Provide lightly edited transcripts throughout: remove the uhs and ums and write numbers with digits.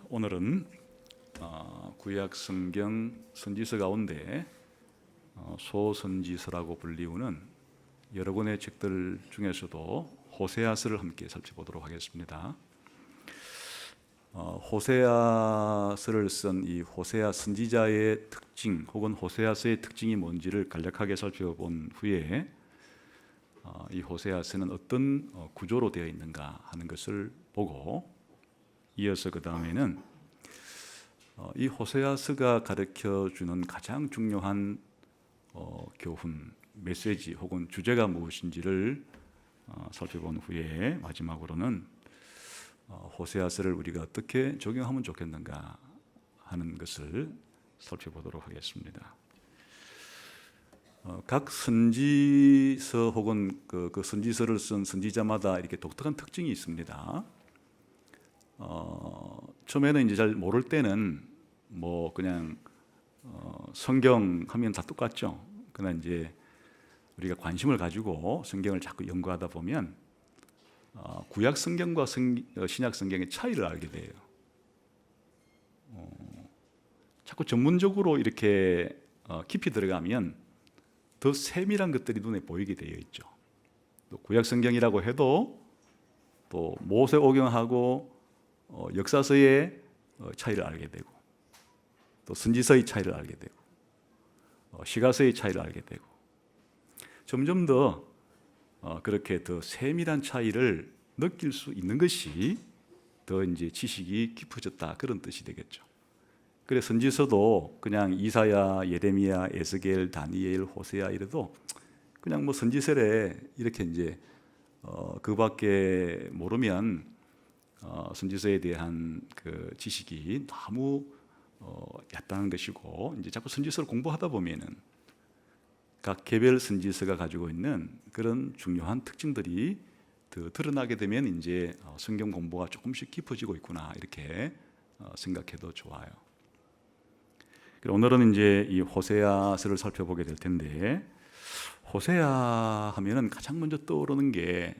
오늘은 구약 성경 선지서 가운데 소선지서라고 불리우는 여러 권의 책들 중에서도 호세아서를 함께 살펴보도록 하겠습니다. 호세아서를 쓴 이 호세아 선지자의 특징 혹은 호세아서의 특징이 뭔지를 간략하게 살펴본 후에 이 호세아서는 어떤 구조로 되어 있는가 하는 것을 보고 이어서 그 다음에는 이 호세아서가 가르쳐주는 가장 중요한 교훈, 메시지 혹은 주제가 무엇인지를 살펴본 후에 마지막으로는 호세아서를 우리가 어떻게 적용하면 좋겠는가 하는 것을 살펴보도록 하겠습니다. 각 선지서 혹은 그 선지서를 쓴 선지자마다 이렇게 독특한 특징이 있습니다. 처음에는 이제 잘 모를 때는 뭐 그냥 성경 하면 다 똑같죠. 그러나 이제 우리가 관심을 가지고 성경을 자꾸 연구하다 보면 구약 성경과 신약 성경의 차이를 알게 돼요. 자꾸 전문적으로 이렇게 깊이 들어가면 더 세밀한 것들이 눈에 보이게 되어 있죠. 또 구약 성경이라고 해도 또 모세오경하고 역사서의 차이를 알게 되고 또 선지서의 차이를 알게 되고 시가서의 차이를 알게 되고 점점 더 그렇게 더 세밀한 차이를 느낄 수 있는 것이 더 이제 지식이 깊어졌다 그런 뜻이 되겠죠. 그래서 선지서도 그냥 이사야, 예레미야, 에스겔, 다니엘, 호세아 이래도 그냥 뭐 선지서래 이렇게 이제 그밖에 모르면 선지서에 대한 그 지식이 너무 얕다는 것이고 이제 자꾸 선지서를 공부하다 보면은 각 개별 선지서가 가지고 있는 그런 중요한 특징들이 더 드러나게 되면 이제 성경 공부가 조금씩 깊어지고 있구나 이렇게 생각해도 좋아요. 오늘은 이제 이 호세아서를 살펴보게 될 텐데 호세아 하면은 가장 먼저 떠오르는 게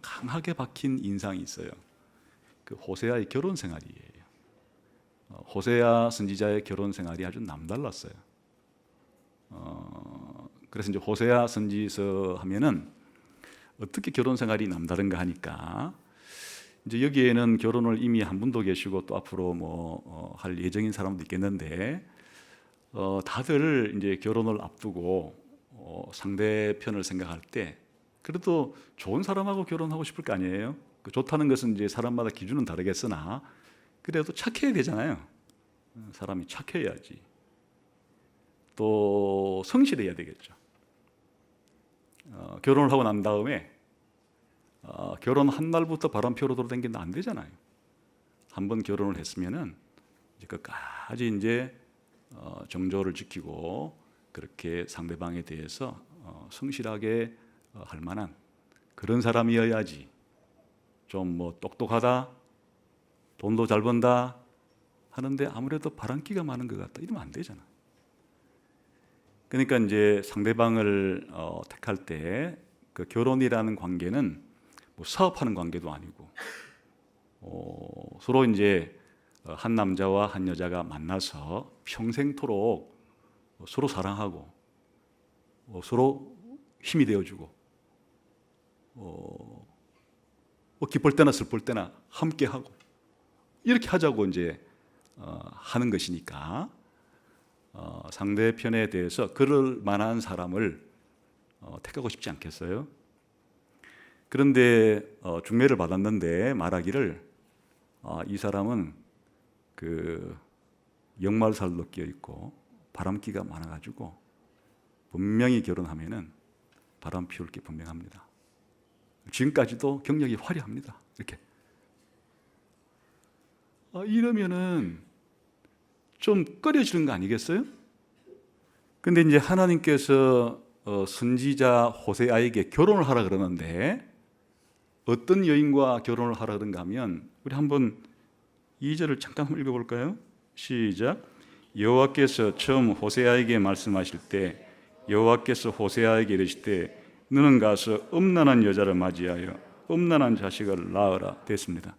강하게 박힌 인상이 있어요. 그 호세아의 결혼 생활이에요. 호세아 선지자의 결혼 생활이 아주 남달랐어요. 그래서 이제 호세아 선지서 하면은 어떻게 결혼 생활이 남다른가 하니까 이제 여기에는 결혼을 이미 한 분도 계시고 또 앞으로 뭐 할 예정인 사람도 있겠는데 다들 이제 결혼을 앞두고 상대편을 생각할 때 그래도 좋은 사람하고 결혼하고 싶을 거 아니에요. 그 좋다는 것은 이제 사람마다 기준은 다르겠으나 그래도 착해야 되잖아요. 사람이 착해야지. 또 성실해야 되겠죠. 결혼을 하고 난 다음에 결혼한 날부터 바람피우러 돌아다니면 안 되잖아요. 한번 결혼을 했으면은 이제 끝까지 이제 정조를 지키고 그렇게 상대방에 대해서 성실하게 할 만한 그런 사람이어야지. 좀 뭐 똑똑하다, 돈도 잘 번다 하는데 아무래도 바람기가 많은 것 같다 이러면 안 되잖아. 그러니까 이제 상대방을 택할 때 그 결혼이라는 관계는 뭐 사업하는 관계도 아니고 서로 이제 한 남자와 한 여자가 만나서 평생토록 서로 사랑하고 서로 힘이 되어주고 기쁠 때나 슬플 때나 함께하고 이렇게 하자고 이제 하는 것이니까 상대편에 대해서 그럴 만한 사람을 택하고 싶지 않겠어요? 그런데 중매를 받았는데 말하기를 이 사람은 그 역말살도 끼어 있고 바람기가 많아가지고 분명히 결혼하면은 바람 피울 게 분명합니다. 지금까지도 경력이 화려합니다. 이렇게 이러면은 좀 꺼려지는 거 아니겠어요? 근데 이제 하나님께서 선지자 호세아에게 결혼을 하라 그러는데 어떤 여인과 결혼을 하라 그런가 하면 우리 한번 2절을 잠깐 한번 읽어볼까요? 시작. 여호와께서 처음 호세아에게 말씀하실 때 여호와께서 호세아에게 이르시되 너는 가서 음란한 여자를 맞이하여 음란한 자식을 낳으라 됐습니다.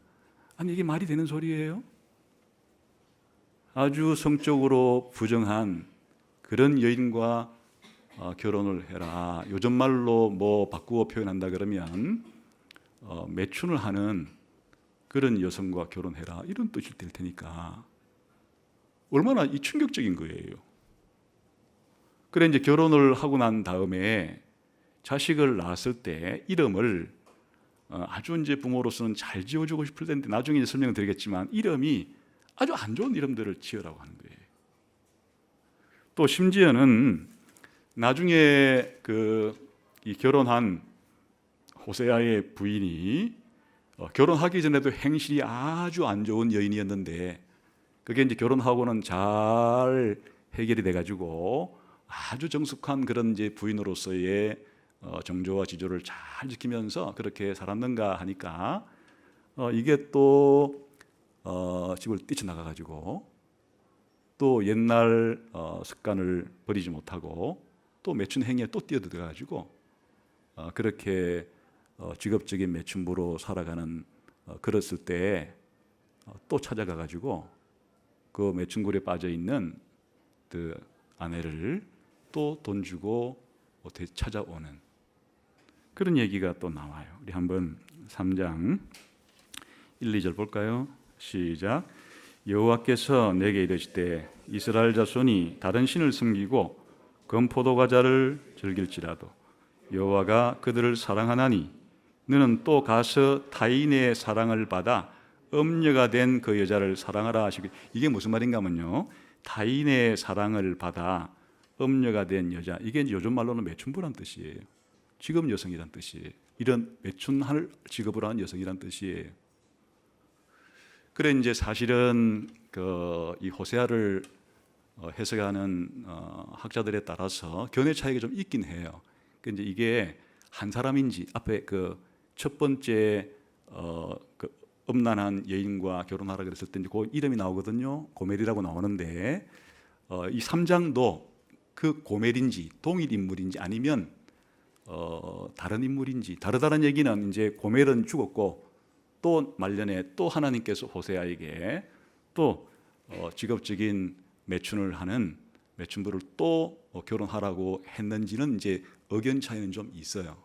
아니 이게 말이 되는 소리예요? 아주 성적으로 부정한 그런 여인과 결혼을 해라. 요즘 말로 뭐 바꾸어 표현한다 그러면 매춘을 하는 그런 여성과 결혼해라, 이런 뜻이 될 테니까 얼마나 이 충격적인 거예요. 그래 이제 결혼을 하고 난 다음에 자식을 낳았을 때 이름을 아주 이제 부모로서는 잘 지어주고 싶을 텐데 나중에 이제 설명드리겠지만 이름이 아주 안 좋은 이름들을 지으라고 하는 거예요. 또 심지어는 나중에 이 결혼한 호세아의 부인이 결혼하기 전에도 행실이 아주 안 좋은 여인이었는데 그게 이제 결혼하고는 잘 해결이 돼가지고 아주 정숙한 그런 이제 부인으로서의 정조와 지조를 잘 지키면서 그렇게 살았는가 하니까 이게 또 집을 뛰쳐나가가지고 또 옛날 습관을 버리지 못하고 또 매춘 행위에 또 뛰어들어가지고 그렇게 직업적인 매춘부로 살아가는 그랬을 때 또 찾아가가지고 그 매춘굴에 빠져 있는 그 아내를 또 돈 주고 찾아오는 그런 얘기가 또 나와요. 우리 한번 3장 1, 2절 볼까요? 시작. 여호와께서 내게 이르시되 이스라엘 자손이 다른 신을 섬기고 금포도 과자를 즐길지라도 여호와가 그들을 사랑하나니 너는 또 가서 타인의 사랑을 받아 음녀가 된 그 여자를 사랑하라 하시고, 이게 무슨 말인가 하면요, 타인의 사랑을 받아 음녀가 된 여자, 이게 요즘 말로는 매춘부란 뜻이에요. 직업 여성이란 뜻이에요. 이런 매춘할 직업을 하는 여성이란 뜻이에요. 그래 이제 사실은 이 호세아를 해석하는 학자들에 따라서 견해 차이가 좀 있긴 해요. 근데 이게 한 사람인지 앞에 첫 번째 음란한 여인과 결혼하라 그랬을 때 이제 그 이름이 나오거든요. 고멜이라고 나오는데 이 3장도 그 고멜인지 동일 인물인지 아니면 다른 인물인지, 다르다는 얘기는 이제 고멜은 죽었고 또 말년에 또 하나님께서 호세아에게 또 직업적인 매춘을 하는 매춘부를 또 결혼하라고 했는지는 이제 의견 차이는 좀 있어요.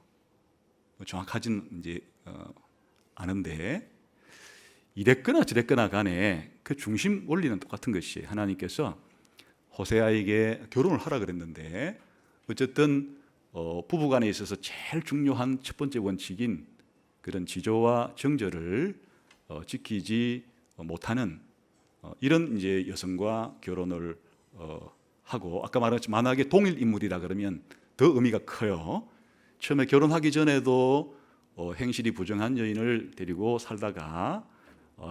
정확하지는 이제 않은데 이랬거나 저랬거나 간에 그 중심 원리는 똑같은 것이, 하나님께서 호세아에게 결혼을 하라 그랬는데 어쨌든 부부간에 있어서 제일 중요한 첫 번째 원칙인 그런 지조와 정절을 지키지 못하는 이런 이제 여성과 결혼을 하고, 아까 말했지만 만약에 동일 인물이라 그러면 더 의미가 커요. 처음에 결혼하기 전에도 행실이 부정한 여인을 데리고 살다가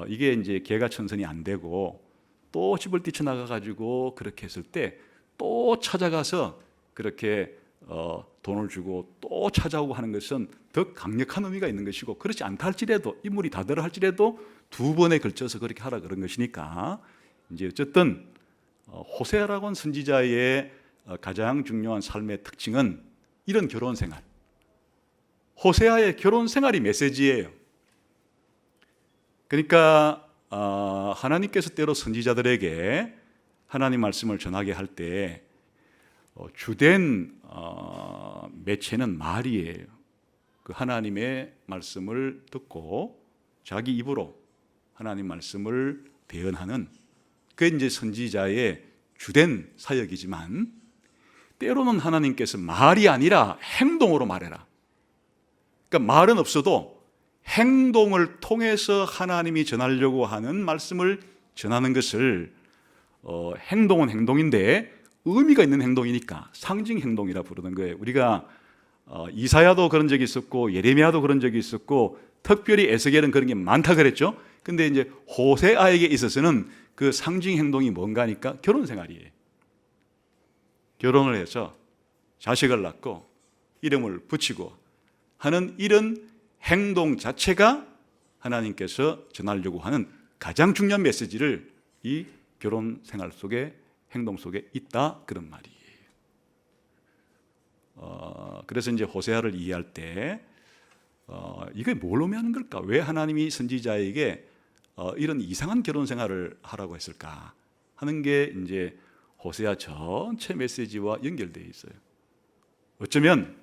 이게 이제 개가천선이 안 되고 또 집을 뛰쳐나가 가지고 그렇게 했을 때 또 찾아가서 그렇게 돈을 주고 또 찾아오고 하는 것은 더 강력한 의미가 있는 것이고, 그렇지 않다 할지라도 인물이 다르다 할지라도 두 번에 걸쳐서 그렇게 하라 그런 것이니까 이제 어쨌든 호세아라고 하는 선지자의 가장 중요한 삶의 특징은 이런 결혼 생활, 호세아의 결혼 생활이 메시지예요. 그러니까 하나님께서 때로 선지자들에게 하나님 말씀을 전하게 할 때 주된 매체는 말이에요. 그 하나님의 말씀을 듣고 자기 입으로 하나님 말씀을 대언하는 그게 이제 선지자의 주된 사역이지만, 때로는 하나님께서 말이 아니라 행동으로 말해라. 그러니까 말은 없어도 행동을 통해서 하나님이 전하려고 하는 말씀을 전하는 것을 행동은 행동인데 의미가 있는 행동이니까 상징 행동이라 부르는 거예요. 우리가 이사야도 그런 적이 있었고 예레미야도 그런 적이 있었고 특별히 에스겔은 그런 게 많다 그랬죠. 근데 이제 호세아에게 있어서는 그 상징 행동이 뭔가니까 결혼 생활이에요. 결혼을 해서 자식을 낳고 이름을 붙이고 하는 이런 행동 자체가 하나님께서 전하려고 하는 가장 중요한 메시지를 이 결혼 생활 속에, 행동 속에 있다, 그런 말이에요. 그래서 이제 호세아를 이해할 때 이게 뭘 의미하는 걸까? 왜 하나님이 선지자에게 이런 이상한 결혼 생활을 하라고 했을까 하는 게 이제 호세아 전체 메시지와 연결되어 있어요. 어쩌면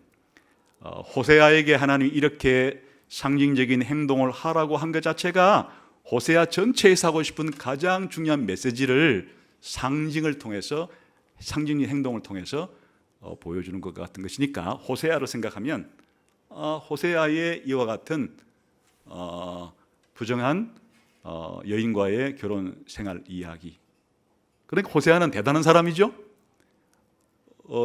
호세아에게 하나님이 이렇게 상징적인 행동을 하라고 한 것 자체가 호세아 전체에서 하고 싶은 가장 중요한 메시지를 상징을 통해서, 상징의 행동을 통해서 보여주는 것 같은 것이니까 호세아를 생각하면 호세아의 이와 같은 부정한 여인과의 결혼 생활 이야기. 그러니까 호세아는 대단한 사람이죠.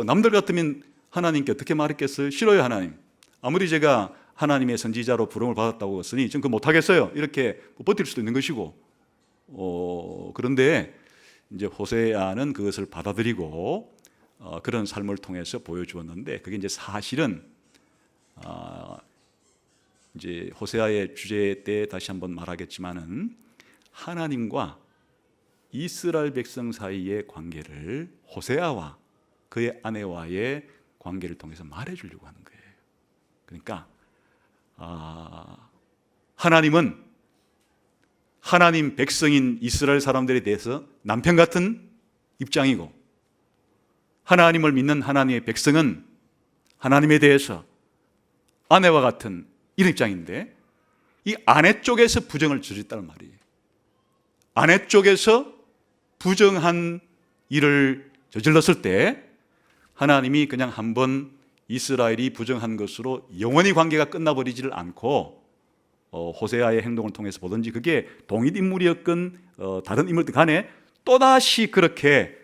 남들 같으면 하나님께 어떻게 말했겠어요? 싫어요, 하나님. 아무리 제가 하나님의 선지자로 부름을 받았다고 했으니 전 그거 못하겠어요. 이렇게 버틸 수도 있는 것이고. 그런데 이제 호세아는 그것을 받아들이고 그런 삶을 통해서 보여주었는데, 그게 이제 사실은 이제 호세아의 주제 때 다시 한번 말하겠지만은 하나님과 이스라엘 백성 사이의 관계를 호세아와 그의 아내와의 관계를 통해서 말해주려고 하는 거예요. 그러니까 하나님은 하나님 백성인 이스라엘 사람들에 대해서 남편 같은 입장이고, 하나님을 믿는 하나님의 백성은 하나님에 대해서 아내와 같은 이런 입장인데, 이 아내 쪽에서 부정을 저질렀다는 말이에요. 아내 쪽에서 부정한 일을 저질렀을 때 하나님이 그냥 한번 이스라엘이 부정한 것으로 영원히 관계가 끝나버리지를 않고 호세아의 행동을 통해서 보든지, 그게 동일 인물이었건 다른 인물들 간에 또다시 그렇게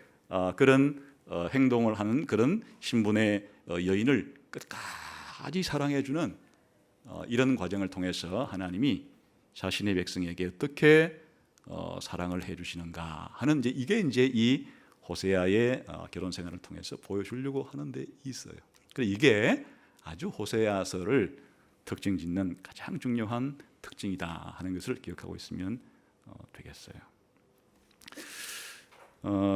그런 행동을 하는 그런 신분의 여인을 끝까지 사랑해주는 이런 과정을 통해서 하나님이 자신의 백성에게 어떻게 사랑을 해주시는가 하는, 이제 이게 이제 이 호세아의 결혼 생활을 통해서 보여주려고 하는 데 있어요. 그래서 이게 아주 호세아서를 특징 짓는 가장 중요한 특징이다 하는 것을 기억하고 있으면 되겠어요.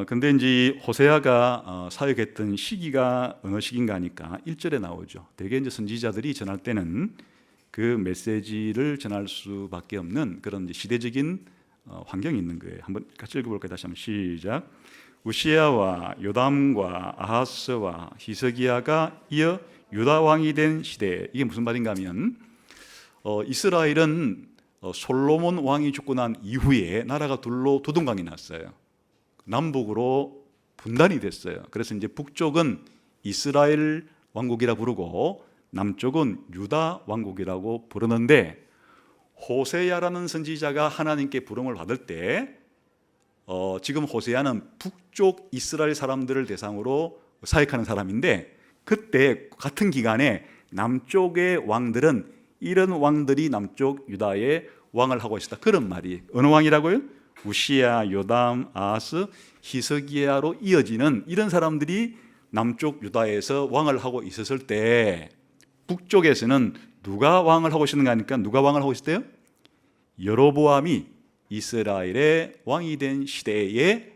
근데 이제 호세아가 사역했던 시기가 어느 시기인가 하니까 1절에 나오죠. 대개 이제 선지자들이 전할 때는 그 메시지를 전할 수밖에 없는 그런 이제 시대적인 환경이 있는 거예요. 한번 같이 읽어볼까요? 다시 한번 시작. 우시야와 요담과 아하스와 히스기야가 이어 유다 왕이 된 시대. 이게 무슨 말인가 하면 이스라엘은 솔로몬 왕이 죽고 난 이후에 나라가 둘로 두동강이 났어요. 남북으로 분단이 됐어요. 그래서 이제 북쪽은 이스라엘 왕국이라 부르고 남쪽은 유다 왕국이라고 부르는데, 호세아라는 선지자가 하나님께 부름을 받을 때 지금 호세아는 북쪽 이스라엘 사람들을 대상으로 사역하는 사람인데, 그때 같은 기간에 남쪽의 왕들은 이런 왕들이 남쪽 유다의 왕을 하고 있었다, 그런 말이. 어느 왕이라고요? 우시야, 요담, 아하스, 히스기야로 이어지는 이런 사람들이 남쪽 유다에서 왕을 하고 있었을 때, 북쪽에서는 누가 왕을 하고 있었는가 하니까 누가 왕을 하고 있었대요? 여로보암이 이스라엘의 왕이 된 시대에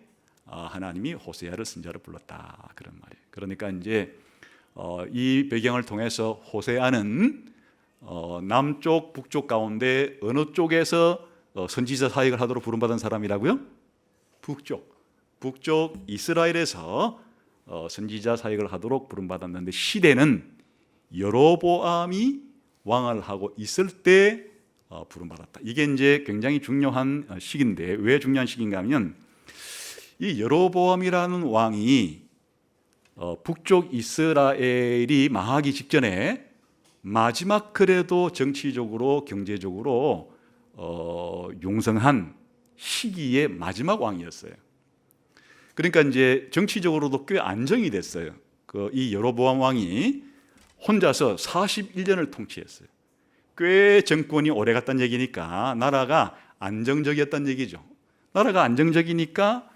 하나님이 호세아를 선지자로 불렀다, 그런 말이에요. 그러니까 이제 이 배경을 통해서 호세아는 남쪽 북쪽 가운데 어느 쪽에서 선지자 사역을 하도록 부름받은 사람이라고요? 북쪽 이스라엘에서 선지자 사역을 하도록 부름받았는데, 시대는 여로보암이 왕을 하고 있을 때 부름받았다. 이게 이제 굉장히 중요한 시기인데, 왜 중요한 시기인가 하면 이 여로보암이라는 왕이 북쪽 이스라엘이 망하기 직전에 마지막 그래도 정치적으로 경제적으로 용성한 시기의 마지막 왕이었어요. 그러니까 이제 정치적으로도 꽤 안정이 됐어요. 이 여로보암 왕이 혼자서 41년을 통치했어요. 꽤 정권이 오래 갔다는 얘기니까 나라가 안정적이었다는 얘기죠. 나라가 안정적이니까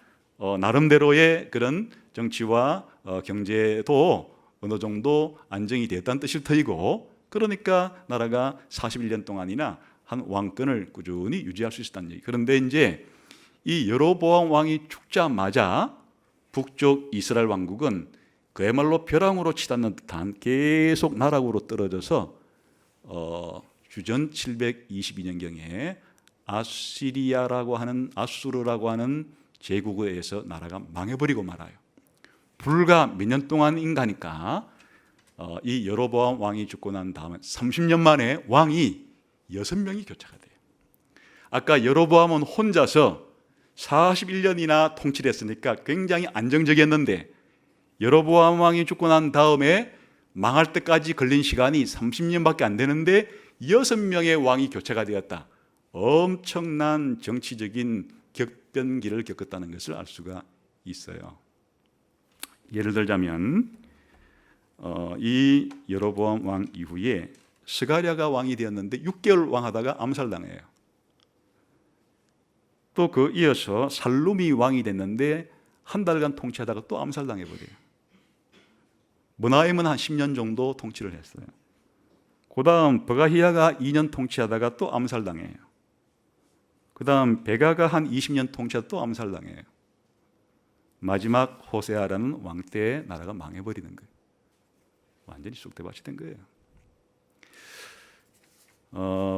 나름대로의 그런 정치와 경제도 어느 정도 안정이 됐다는 뜻일 터이고, 그러니까 나라가 41년 동안이나 한 왕권을 꾸준히 유지할 수 있었다는 얘기. 그런데 이제 이 여로보암 왕이 죽자마자 북쪽 이스라엘 왕국은 그야말로 벼랑으로 치닫는 듯한 계속 나락으로 떨어져서 주전 722년경에 아수르라고 하는 제국에 의해서 나라가 망해버리고 말아요. 불과 몇 년 동안인가니까 이 여로보암 왕이 죽고 난 다음에 30년 만에 왕이 6명이 교체가 돼요. 아까 여로보암은 혼자서 41년이나 통치를 했으니까 굉장히 안정적이었는데 여로보암 왕이 죽고 난 다음에 망할 때까지 걸린 시간이 30년밖에 안 되는데 6명의 왕이 교체가 되었다. 엄청난 정치적인 격변기를 겪었다는 것을 알 수가 있어요. 예를 들자면 이 여로보암 왕 이후에 스가랴가 왕이 되었는데 6개월 왕하다가 암살당해요. 또 그 이어서 살룸이 왕이 됐는데 한 달간 통치하다가 또 암살당해버려요. 므나임은 한 10년 정도 통치를 했어요. 그 다음 버가히야가 2년 통치하다가 또 암살당해요. 그 다음 베가가 한 20년 통치하다가 또 암살당해요. 마지막 호세아라는 왕 때에 나라가 망해버리는 거예요. 완전히 쑥대밭이 된 거예요.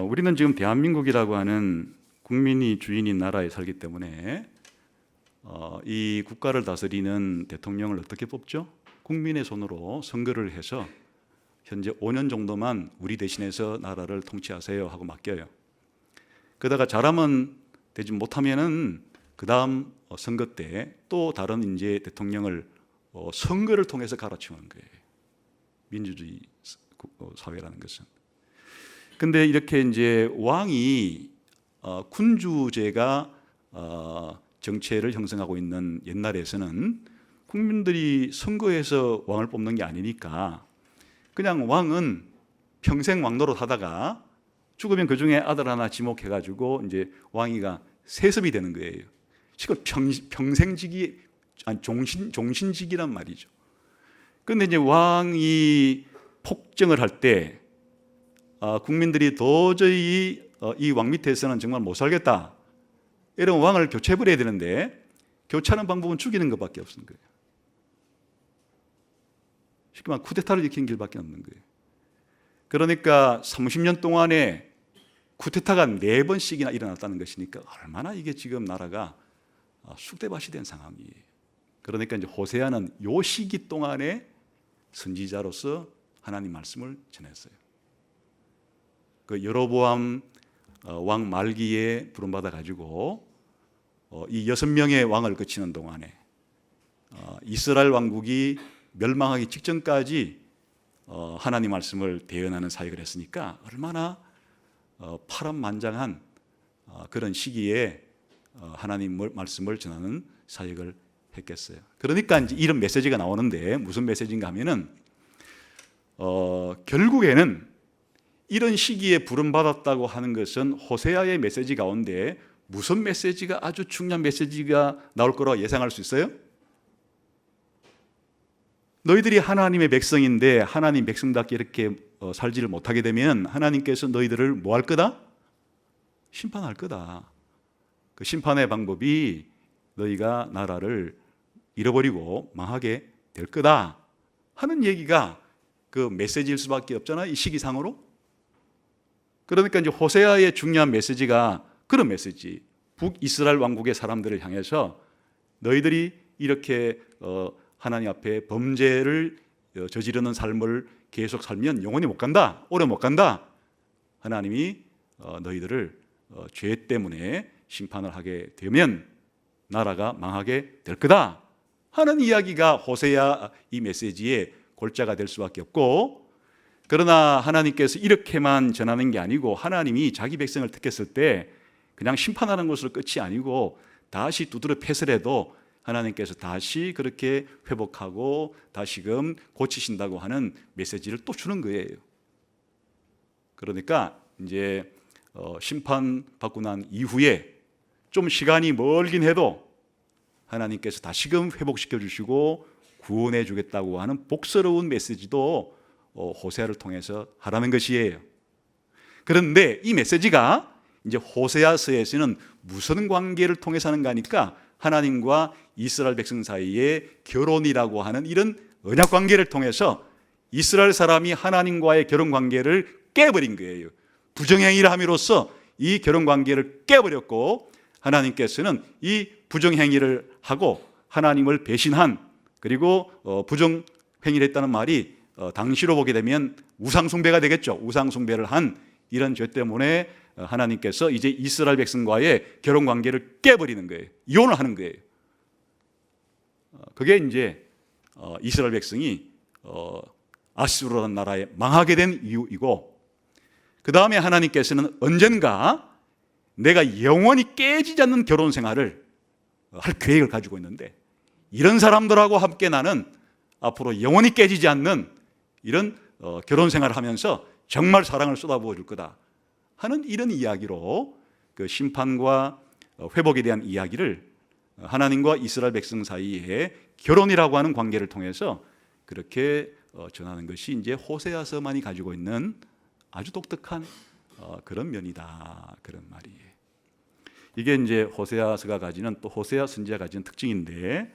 우리는 지금 대한민국이라고 하는 국민이 주인인 나라에 살기 때문에 이 국가를 다스리는 대통령을 어떻게 뽑죠? 국민의 손으로 선거를 해서 현재 5년 정도만 우리 대신해서 나라를 통치하세요 하고 맡겨요. 그러다가 잘하면 되지 못하면은 그 다음 선거 때 또 다른 이제 대통령을 선거를 통해서 갈아치우는 거예요. 민주주의 사회라는 것은. 근데 이렇게 이제 왕이 군주제가 정체를 형성하고 있는 옛날에서는 국민들이 선거에서 왕을 뽑는 게 아니니까 그냥 왕은 평생 왕노릇 하다가 죽으면 그 중에 아들 하나 지목해가지고 이제 왕위가 세습이 되는 거예요. 지금 평생직이 아니 종신직이란 말이죠. 그런데 이제 왕이 폭정을 할 때 국민들이 도저히 이 왕 밑에서는 정말 못 살겠다. 이런 왕을 교체해버려야 되는데 교체하는 방법은 죽이는 것밖에 없는 거예요. 쉽게 말하면 쿠데타를 일으키는 길밖에 없는 거예요. 그러니까 30년 동안에 쿠데타가 4번씩이나 일어났다는 것이니까 얼마나 이게 지금 나라가 쑥대밭이 된 상황이에요. 그러니까 이제 호세아는 요 시기 동안에 선지자로서 하나님 말씀을 전했어요. 그 여로보암 왕 말기에 부름받아 가지고 이 6명의 왕을 거치는 동안에 이스라엘 왕국이 멸망하기 직전까지 하나님 말씀을 대언하는 사역을 했으니까 얼마나 파란만장한 그런 시기에 하나님 말씀을 전하는 사역을 했겠어요. 그러니까 이제 이런 메시지가 나오는데 무슨 메시지인가 하면은 결국에는 이런 시기에 부름받았다고 하는 것은 호세아의 메시지 가운데 무슨 메시지가 아주 중요한 메시지가 나올 거라고 예상할 수 있어요? 너희들이 하나님의 백성인데 하나님 백성답게 이렇게 살지를 못하게 되면 하나님께서 너희들을 뭐 할 거다? 심판할 거다. 그 심판의 방법이 너희가 나라를 잃어버리고 망하게 될 거다 하는 얘기가 그 메시지일 수밖에 없잖아요. 이 시기상으로. 그러니까 이제 호세아의 중요한 메시지가 그런 메시지. 북이스라엘 왕국의 사람들을 향해서 너희들이 이렇게 하나님 앞에 범죄를 저지르는 삶을 계속 살면 영원히 못 간다. 오래 못 간다. 하나님이 너희들을 죄 때문에 심판을 하게 되면 나라가 망하게 될 거다 하는 이야기가 호세아 이 메시지의 골자가 될 수밖에 없고, 그러나 하나님께서 이렇게만 전하는 게 아니고 하나님이 자기 백성을 택했을 때 그냥 심판하는 것으로 끝이 아니고 다시 두드려 패스라도 하나님께서 다시 그렇게 회복하고 다시금 고치신다고 하는 메시지를 또 주는 거예요. 그러니까 이제 심판받고 난 이후에 좀 시간이 멀긴 해도 하나님께서 다시금 회복시켜 주시고 구원해 주겠다고 하는 복스러운 메시지도 호세아를 통해서 하라는 것이에요. 그런데 이 메시지가 이제 호세아서에서는 무슨 관계를 통해서 하는가 하니까 하나님과 이스라엘 백성 사이의 결혼이라고 하는 이런 언약 관계를 통해서 이스라엘 사람이 하나님과의 결혼 관계를 깨버린 거예요. 부정행위를 함으로써 이 결혼 관계를 깨버렸고 하나님께서는 이 부정행위를 하고 하나님을 배신한, 그리고 부정행위를 했다는 말이 당시로 보게 되면 우상숭배가 되겠죠. 우상숭배를 한 이런 죄 때문에 하나님께서 이제 이스라엘 백성과의 결혼관계를 깨버리는 거예요. 이혼을 하는 거예요. 그게 이제 이스라엘 백성이 아수르라는 나라에 망하게 된 이유이고, 그 다음에 하나님께서는 언젠가 내가 영원히 깨지지 않는 결혼 생활을 할 계획을 가지고 있는데, 이런 사람들하고 함께 나는 앞으로 영원히 깨지지 않는 이런 결혼 생활을 하면서 정말 사랑을 쏟아부어 줄 거다 하는 이런 이야기로 그 심판과 회복에 대한 이야기를 하나님과 이스라엘 백성 사이에 결혼이라고 하는 관계를 통해서 그렇게 전하는 것이 이제 호세아서만이 가지고 있는 아주 독특한 그런 면이다, 그런 말이에요. 이게 이제 호세아서가 가지는, 또 호세아 선지자가 가지는 특징인데,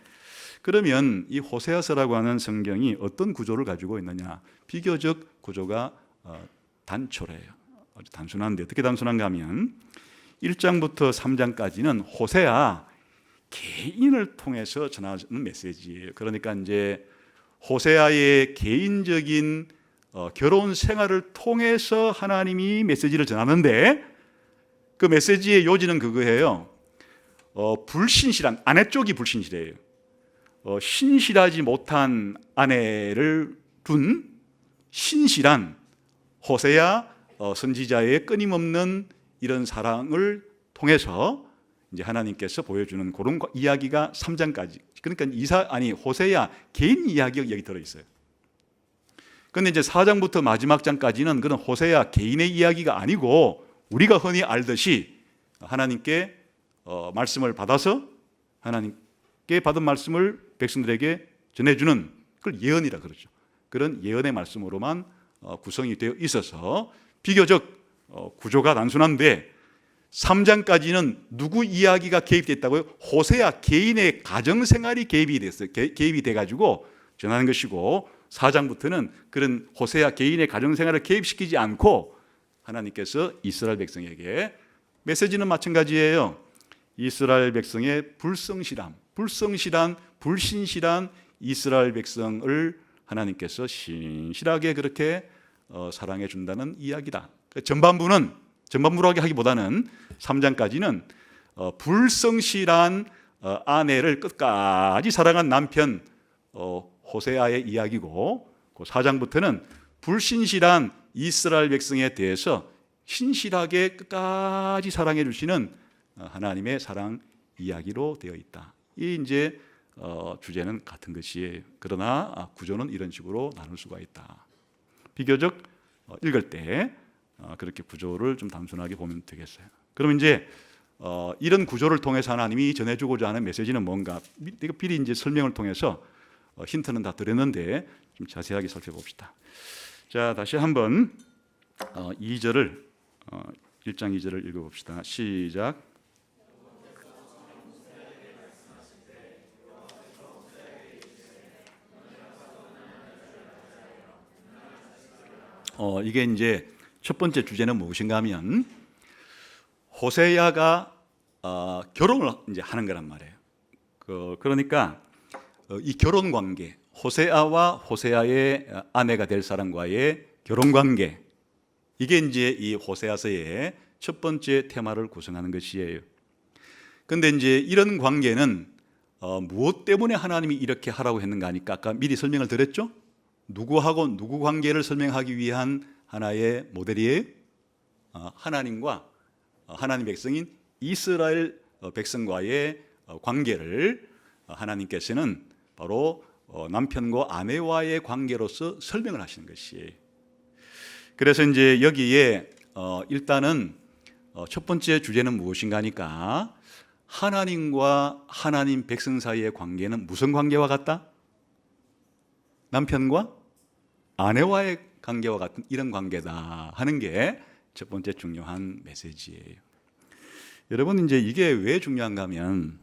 그러면 이 호세아서라고 하는 성경이 어떤 구조를 가지고 있느냐? 비교적 구조가 단촐해요. 아주 단순한데, 어떻게 단순한가 하면 1장부터 3장까지는 호세아 개인을 통해서 전하는 메시지예요. 그러니까 이제 호세아의 개인적인 결혼 생활을 통해서 하나님이 메시지를 전하는데, 그 메시지의 요지는 그거예요. 불신실한 아내 쪽이 불신실해요. 신실하지 못한 아내를 둔 신실한 호세아 선지자의 끊임없는 이런 사랑을 통해서 이제 하나님께서 보여주는 그런 이야기가 3장까지. 그러니까 호세아 개인 이야기가 여기 들어 있어요. 그런데 이제 4장부터 마지막 장까지는 그런 호세아 개인의 이야기가 아니고, 우리가 흔히 알듯이 하나님께 말씀을 받아서 하나님께 받은 말씀을 백성들에게 전해주는, 그걸 예언이라 그러죠. 그런 예언의 말씀으로만 구성이 되어 있어서 비교적 구조가 단순한데, 3장까지는 누구 이야기가 개입됐다고요? 호세아 개인의 가정생활이 개입이 됐어요. 개입이 돼가지고 전하는 것이고, 4장부터는 그런 호세아 개인의 가정생활을 개입시키지 않고 하나님께서 이스라엘 백성에게, 메시지는 마찬가지예요. 이스라엘 백성의 불신실한 이스라엘 백성을 하나님께서 신실하게 그렇게 사랑해 준다는 이야기다. 전반부라고 하기보다는 3장까지는 불성실한 아내를 끝까지 사랑한 남편 호세아의 이야기고, 그 4장부터는 불신실한 이스라엘 백성에 대해서 신실하게 끝까지 사랑해 주시는 하나님의 사랑 이야기로 되어 있다. 이 이제 주제는 같은 것이에요. 그러나 구조는 이런 식으로 나눌 수가 있다. 비교적 읽을 때 그렇게 구조를 좀 단순하게 보면 되겠어요. 그럼 이제 이런 구조를 통해서 하나님이 전해주고자 하는 메시지는 뭔가? 이거 미리 이제 설명을 통해서 힌트는 다 드렸는데 좀 자세하게 살펴봅시다. 자, 다시 한번 2절을 1장 2절을 읽어봅시다. 시작. 이게 이제 첫 번째 주제는 무엇인가 하면, 호세아가 결혼을 이제 하는 거란 말이에요. 그러니까 이 결혼 관계, 호세아와 호세아의 아내가 될 사람과의 결혼 관계, 이게 이제 이 호세아서의 첫 번째 테마를 구성하는 것이에요. 그런데 이제 이런 관계는 무엇 때문에 하나님이 이렇게 하라고 했는가 하니까 아까 미리 설명을 드렸죠. 누구하고 누구 관계를 설명하기 위한 하나의 모델이에요. 하나님과 하나님 백성인 이스라엘 백성과의 관계를 하나님께서는 바로 남편과 아내와의 관계로서 설명을 하시는 것이에요. 그래서 이제 여기에 일단은 첫 번째 주제는 무엇인가 하니까, 하나님과 하나님 백성 사이의 관계는 무슨 관계와 같다? 남편과 아내와의 관계와 같은 이런 관계다 하는 게 첫 번째 중요한 메시지예요. 여러분, 이제 이게 왜 중요한가 하면,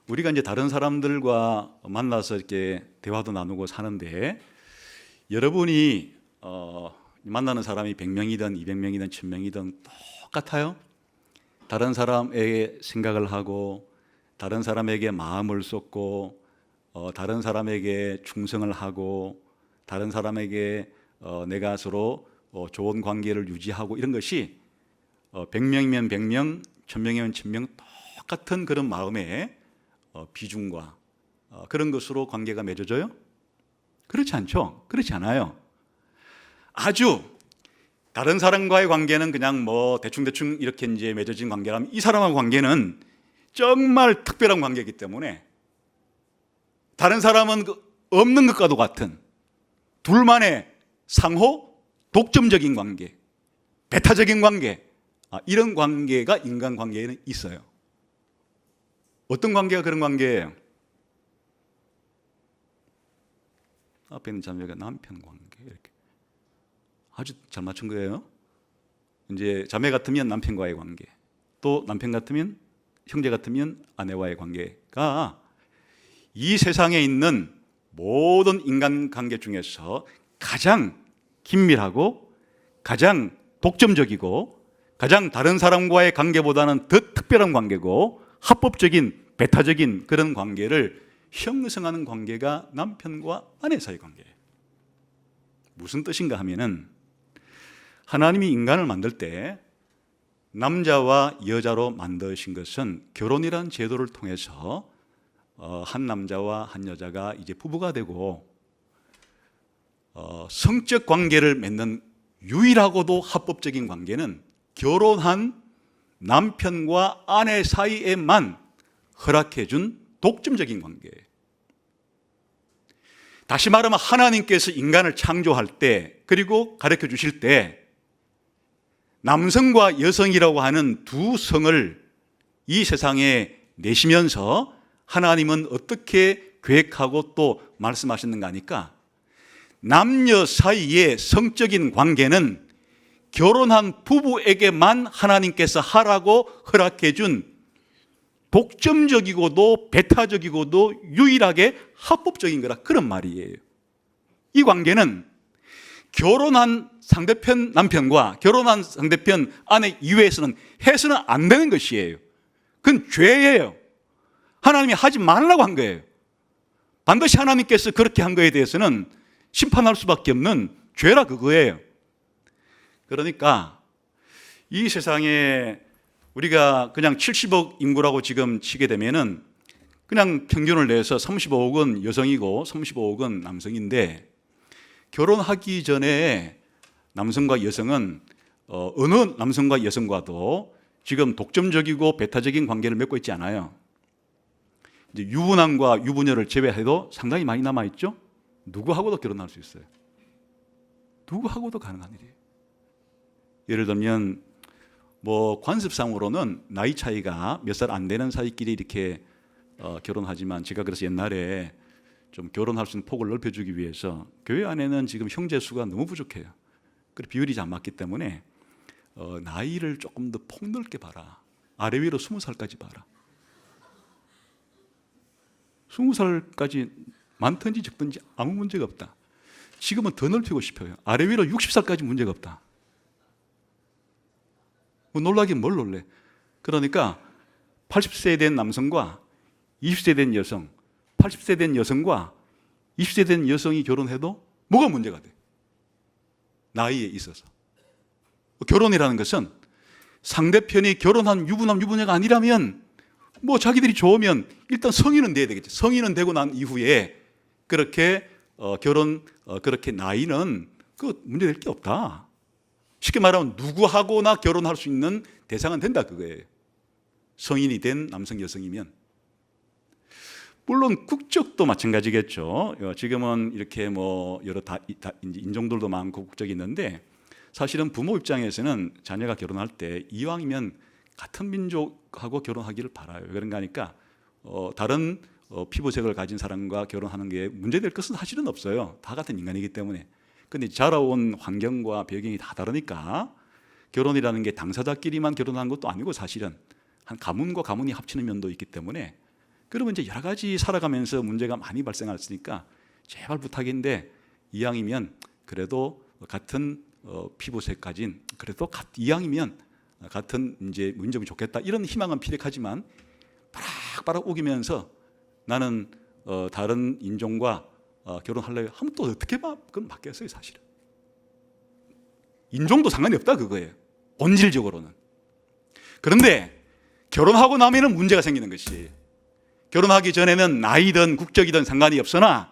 우리가 이제 다른 사람들과 만나서 이렇게 대화도 나누고 사는데, 여러분이 만나는 사람이 100명이든 200명이든 1000명이든 똑같아요? 다른 사람에게 생각을 하고 다른 사람에게 마음을 쏟고 다른 사람에게 충성을 하고 다른 사람에게 내가 서로 좋은 관계를 유지하고 이런 것이 100명이면 100명, 1000명이면 1000명 똑같은 그런 마음의 비중과 그런 것으로 관계가 맺어져요? 그렇지 않죠? 그렇지 않아요. 아주 다른 사람과의 관계는 그냥 뭐 대충대충 이렇게 이제 맺어진 관계라면 이 사람하고 관계는 정말 특별한 관계이기 때문에 다른 사람은 없는 것과도 같은 둘만의 상호 독점적인 관계, 배타적인 관계, 이런 관계가 인간관계에는 있어요. 어떤 관계가 그런 관계예요? 앞에 있는 자매가 남편 관계 이렇게 아주 잘 맞춘 거예요. 이제 자매 같으면 남편과의 관계, 또 남편 같으면 형제 같으면 아내와의 관계가 이 세상에 있는 모든 인간관계 중에서 가장 긴밀하고 가장 독점적이고 가장 다른 사람과의 관계보다는 더 특별한 관계고 합법적인 배타적인 그런 관계를 형성하는 관계가 남편과 아내 사이 관계예요. 무슨 뜻인가 하면은 하나님이 인간을 만들 때 남자와 여자로 만드신 것은 결혼이라는 제도를 통해서 한 남자와 한 여자가 이제 부부가 되고 성적 관계를 맺는 유일하고도 합법적인 관계는 결혼한 남편과 아내 사이에만 허락해 준 독점적인 관계예요. 다시 말하면 하나님께서 인간을 창조할 때 그리고 가르쳐 주실 때 남성과 여성이라고 하는 두 성을 이 세상에 내시면서 하나님은 어떻게 계획하고 또 말씀하셨는가 하니까 남녀 사이의 성적인 관계는 결혼한 부부에게만 하나님께서 하라고 허락해 준 독점적이고도 배타적이고도 유일하게 합법적인 거라 그런 말이에요. 이 관계는 결혼한 상대편 남편과 결혼한 상대편 아내 이외에서는 해서는 안 되는 것이에요. 그건 죄예요. 하나님이 하지 말라고 한 거예요. 반드시 하나님께서 그렇게 한 거에 대해서는 심판할 수밖에 없는 죄라 그거예요. 그러니까 이 세상에 우리가 그냥 70억 인구라고 지금 치게 되면은 그냥 평균을 내서 35억은 여성이고 35억은 남성인데 결혼하기 전에 남성과 여성은 어느 남성과 여성과도 지금 독점적이고 배타적인 관계를 맺고 있지 않아요. 이제 유부남과 유부녀를 제외해도 상당히 많이 남아있죠. 누구하고도 결혼할 수 있어요. 누구하고도 가능한 일이에요. 예를 들면 뭐 관습상으로는 나이 차이가 몇 살 안 되는 사이끼리 이렇게 결혼하지만 제가 그래서 옛날에 좀 결혼할 수 있는 폭을 넓혀주기 위해서 교회 안에는 지금 형제 수가 너무 부족해요. 그래서 비율이 잘 안 맞기 때문에 나이를 조금 더 폭넓게 봐라. 아래 위로 20살까지 봐라. 20살까지 많든지 적든지 아무 문제가 없다. 지금은 더 넓히고 싶어요. 아래 위로 60살까지 문제가 없다. 뭐 놀라긴 뭘 놀래. 그러니까 80세 된 남성과 20세 된 여성, 80세 된 여성과 20세 된 여성이 결혼해도 뭐가 문제가 돼? 나이에 있어서. 결혼이라는 것은 상대편이 결혼한 유부남, 유부녀가 아니라면 뭐 자기들이 좋으면 일단 성인은 돼야 되겠죠. 성인은 되고 난 이후에 그렇게 그렇게 나이는 그 문제될 게 없다. 쉽게 말하면 누구하고나 결혼할 수 있는 대상은 된다 그거예요. 성인이 된 남성, 여성이면. 물론 국적도 마찬가지겠죠. 지금은 이렇게 뭐 여러 인종들도 많고 국적이 있는데 사실은 부모 입장에서는 자녀가 결혼할 때 이왕이면 같은 민족하고 결혼하기를 바라요. 그런가 하니까 다른 피부색을 가진 사람과 결혼하는 게 문제될 것은 사실은 없어요. 다 같은 인간이기 때문에. 근데 자라온 환경과 배경이 다 다르니까 결혼이라는 게 당사자끼리만 결혼하는 것도 아니고 사실은 한 가문과 가문이 합치는 면도 있기 때문에 그러면 이제 여러 가지 살아가면서 문제가 많이 발생했으니까 제발 부탁인데 이왕이면 그래도 같은 피부색 가진 그래도 이왕이면 같은 이제 민족이 좋겠다 이런 희망은 피력하지만 바락바락 우기면서 나는 다른 인종과 결혼하려고 하면 또 어떻게 그건 맞겠어요 사실은. 인종도 상관이 없다 그거예요 본질적으로는. 그런데 결혼하고 나면은 문제가 생기는 것이, 결혼하기 전에는 나이든 국적이든 상관이 없으나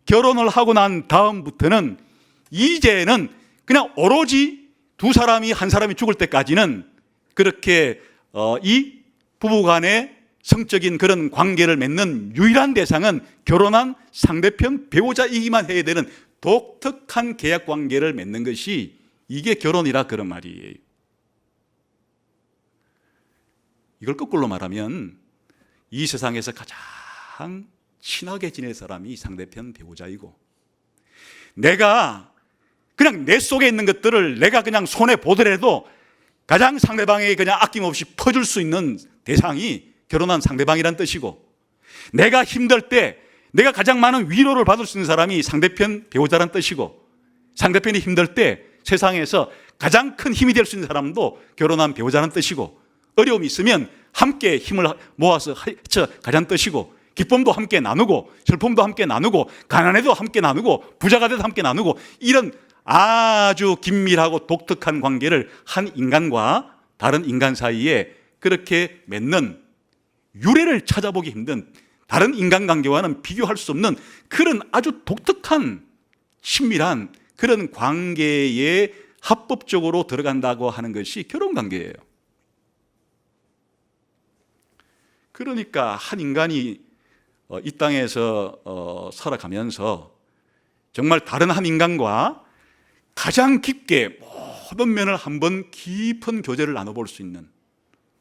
결혼을 하고 난 다음부터는 이제는 그냥 오로지 두 사람이 한 사람이 죽을 때까지는 그렇게 이 부부간의 성적인 그런 관계를 맺는 유일한 대상은 결혼한 상대편 배우자이기만 해야 되는 독특한 계약 관계를 맺는 것이 이게 결혼이라 그런 말이에요. 이걸 거꾸로 말하면 이 세상에서 가장 친하게 지낼 사람이 상대편 배우자이고, 내가 그냥 내 속에 있는 것들을 내가 그냥 손에 보더라도 가장 상대방에게 그냥 아낌없이 퍼줄 수 있는 대상이 결혼한 상대방이란 뜻이고, 내가 힘들 때 내가 가장 많은 위로를 받을 수 있는 사람이 상대편 배우자란 뜻이고, 상대편이 힘들 때 세상에서 가장 큰 힘이 될 수 있는 사람도 결혼한 배우자란 뜻이고, 어려움이 있으면 함께 힘을 모아서 가자는 뜻이고, 기쁨도 함께 나누고 슬픔도 함께 나누고 가난해도 함께 나누고 부자가 돼도 함께 나누고, 이런 아주 긴밀하고 독특한 관계를 한 인간과 다른 인간 사이에 그렇게 맺는, 유래를 찾아보기 힘든, 다른 인간관계와는 비교할 수 없는 그런 아주 독특한 친밀한 그런 관계에 합법적으로 들어간다고 하는 것이 결혼관계예요. 그러니까 한 인간이 이 땅에서 살아가면서 정말 다른 한 인간과 가장 깊게 모든 면을 한번 깊은 교제를 나눠볼 수 있는,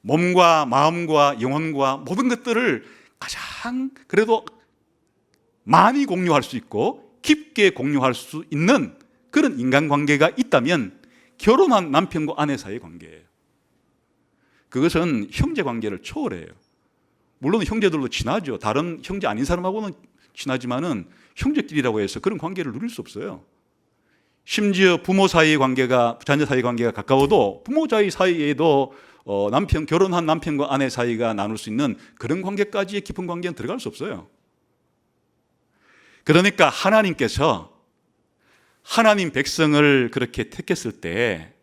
몸과 마음과 영혼과 모든 것들을 가장 그래도 많이 공유할 수 있고 깊게 공유할 수 있는 그런 인간관계가 있다면 결혼한 남편과 아내 사이의 관계예요. 그것은 형제관계를 초월해요. 물론 형제들도 친하죠. 다른 형제 아닌 사람하고는 친하지만은 형제끼리라고 해서 그런 관계를 누릴 수 없어요. 심지어 부모 사이의 관계가, 자녀 사이의 관계가 가까워도 부모 사이에도 결혼한 남편과 아내 사이가 나눌 수 있는 그런 관계까지의 깊은 관계는 들어갈 수 없어요. 그러니까 하나님께서 하나님 백성을 그렇게 택했을 때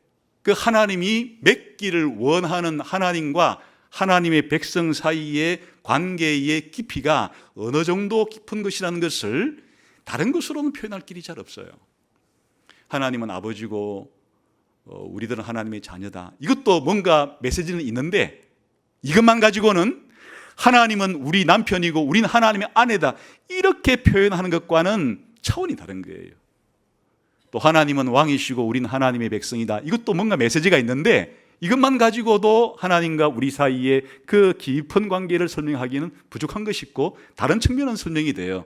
그 하나님이 맺기를 원하는 하나님과 하나님의 백성 사이의 관계의 깊이가 어느 정도 깊은 것이라는 것을 다른 것으로는 표현할 길이 잘 없어요. 하나님은 아버지고 우리들은 하나님의 자녀다. 이것도 뭔가 메시지는 있는데, 이것만 가지고는 하나님은 우리 남편이고 우리는 하나님의 아내다 이렇게 표현하는 것과는 차원이 다른 거예요. 또 하나님은 왕이시고 우리는 하나님의 백성이다. 이것도 뭔가 메시지가 있는데, 이것만 가지고도 하나님과 우리 사이의 그 깊은 관계를 설명하기는 부족한 것이 있고, 다른 측면은 설명이 돼요.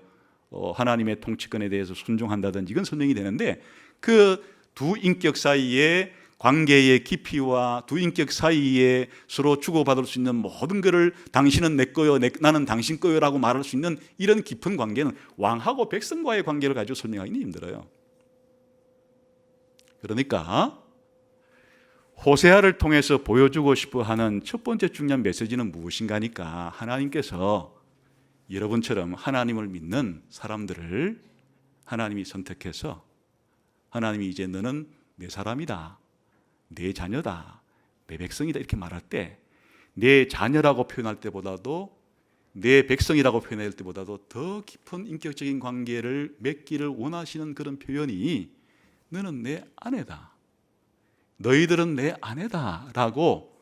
하나님의 통치권에 대해서 순종한다든지 이건 설명이 되는데, 그 두 인격 사이의 관계의 깊이와 두 인격 사이에 서로 주고받을 수 있는 모든 것을 당신은 내 거요, 나는 당신 거요라고 말할 수 있는 이런 깊은 관계는 왕하고 백성과의 관계를 가지고 설명하기는 힘들어요. 그러니까 호세아를 통해서 보여주고 싶어 하는 첫 번째 중요한 메시지는 무엇인가 하니까, 하나님께서 여러분처럼 하나님을 믿는 사람들을 하나님이 선택해서 하나님이 이제 너는 내 사람이다, 내 자녀다, 내 백성이다 이렇게 말할 때, 내 자녀라고 표현할 때보다도 내 백성이라고 표현할 때보다도 더 깊은 인격적인 관계를 맺기를 원하시는 그런 표현이 너는 내 아내다, 너희들은 내 아내다 라고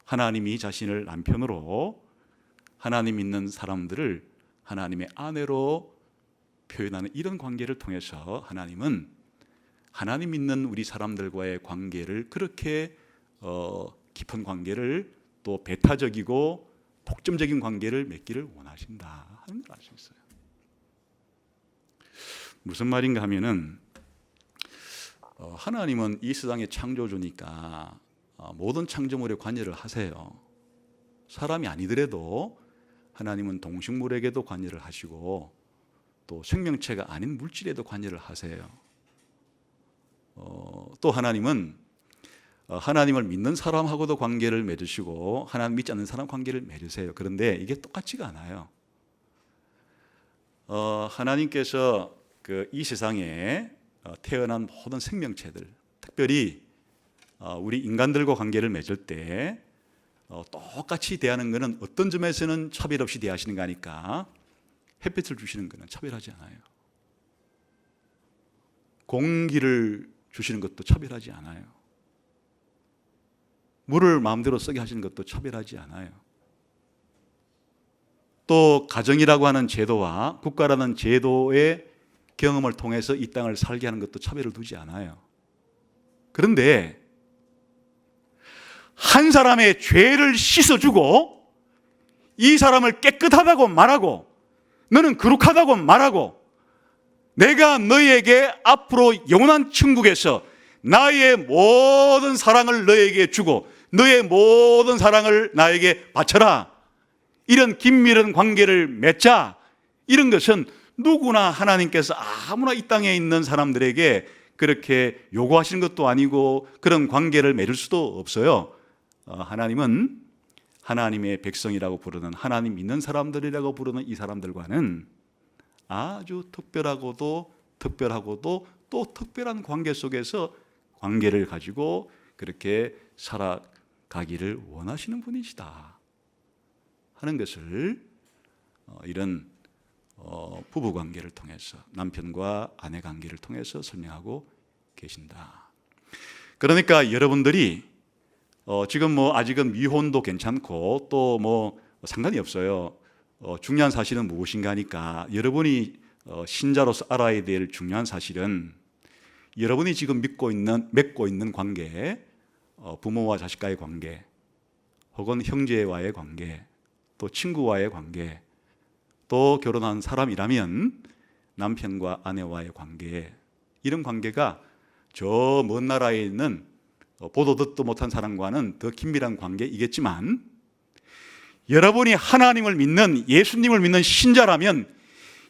하나님이 자신을 남편으로, 하나님 믿는 사람들을 하나님의 아내로 표현하는 이런 관계를 통해서 하나님은 하나님 믿는 우리 사람들과의 관계를 그렇게 깊은 관계를, 또 배타적이고 독점적인 관계를 맺기를 원하신다 하는 걸 알 수 있어요. 무슨 말인가 하면은 하나님은 이 세상의 창조주니까 모든 창조물에 관여를 하세요. 사람이 아니더라도 하나님은 동식물에게도 관여를 하시고 또 생명체가 아닌 물질에도 관여를 하세요. 또 하나님은 하나님을 믿는 사람하고도 관계를 맺으시고 하나님 믿지 않는 사람 관계를 맺으세요. 그런데 이게 똑같지가 않아요. 하나님께서 이 세상에 태어난 모든 생명체들, 특별히 우리 인간들과 관계를 맺을 때 똑같이 대하는 것은 어떤 점에서는 차별 없이 대하시는 거니까 햇빛을 주시는 것은 차별하지 않아요. 공기를 주시는 것도 차별하지 않아요. 물을 마음대로 쓰게 하시는 것도 차별하지 않아요. 또 가정이라고 하는 제도와 국가라는 제도의 경험을 통해서 이 땅을 살게 하는 것도 차별을 두지 않아요. 그런데 한 사람의 죄를 씻어주고 이 사람을 깨끗하다고 말하고 너는 거룩하다고 말하고 내가 너희에게 앞으로 영원한 천국에서 나의 모든 사랑을 너에게 주고 너의 모든 사랑을 나에게 바쳐라, 이런 긴밀한 관계를 맺자, 이런 것은 누구나 하나님께서 아무나 이 땅에 있는 사람들에게 그렇게 요구하시는 것도 아니고 그런 관계를 맺을 수도 없어요. 하나님은 하나님의 백성이라고 부르는, 하나님 믿는 사람들이라고 부르는 이 사람들과는 아주 특별하고도 또 특별한 관계 속에서 관계를 가지고 그렇게 살아가기를 원하시는 분이시다 하는 것을 이런 부부 관계를 통해서, 남편과 아내 관계를 통해서 설명하고 계신다. 그러니까 여러분들이 지금 아직은 미혼도 괜찮고 또 상관이 없어요. 중요한 사실은 무엇인가 하니까 여러분이 신자로서 알아야 될 중요한 사실은 여러분이 지금 맺고 있는 관계, 부모와 자식과의 관계, 혹은 형제와의 관계, 또 친구와의 관계, 또 결혼한 사람이라면 남편과 아내와의 관계, 이런 관계가 저 먼 나라에 있는 보도 듣도 못한 사람과는 더 긴밀한 관계이겠지만, 여러분이 하나님을 믿는, 예수님을 믿는 신자라면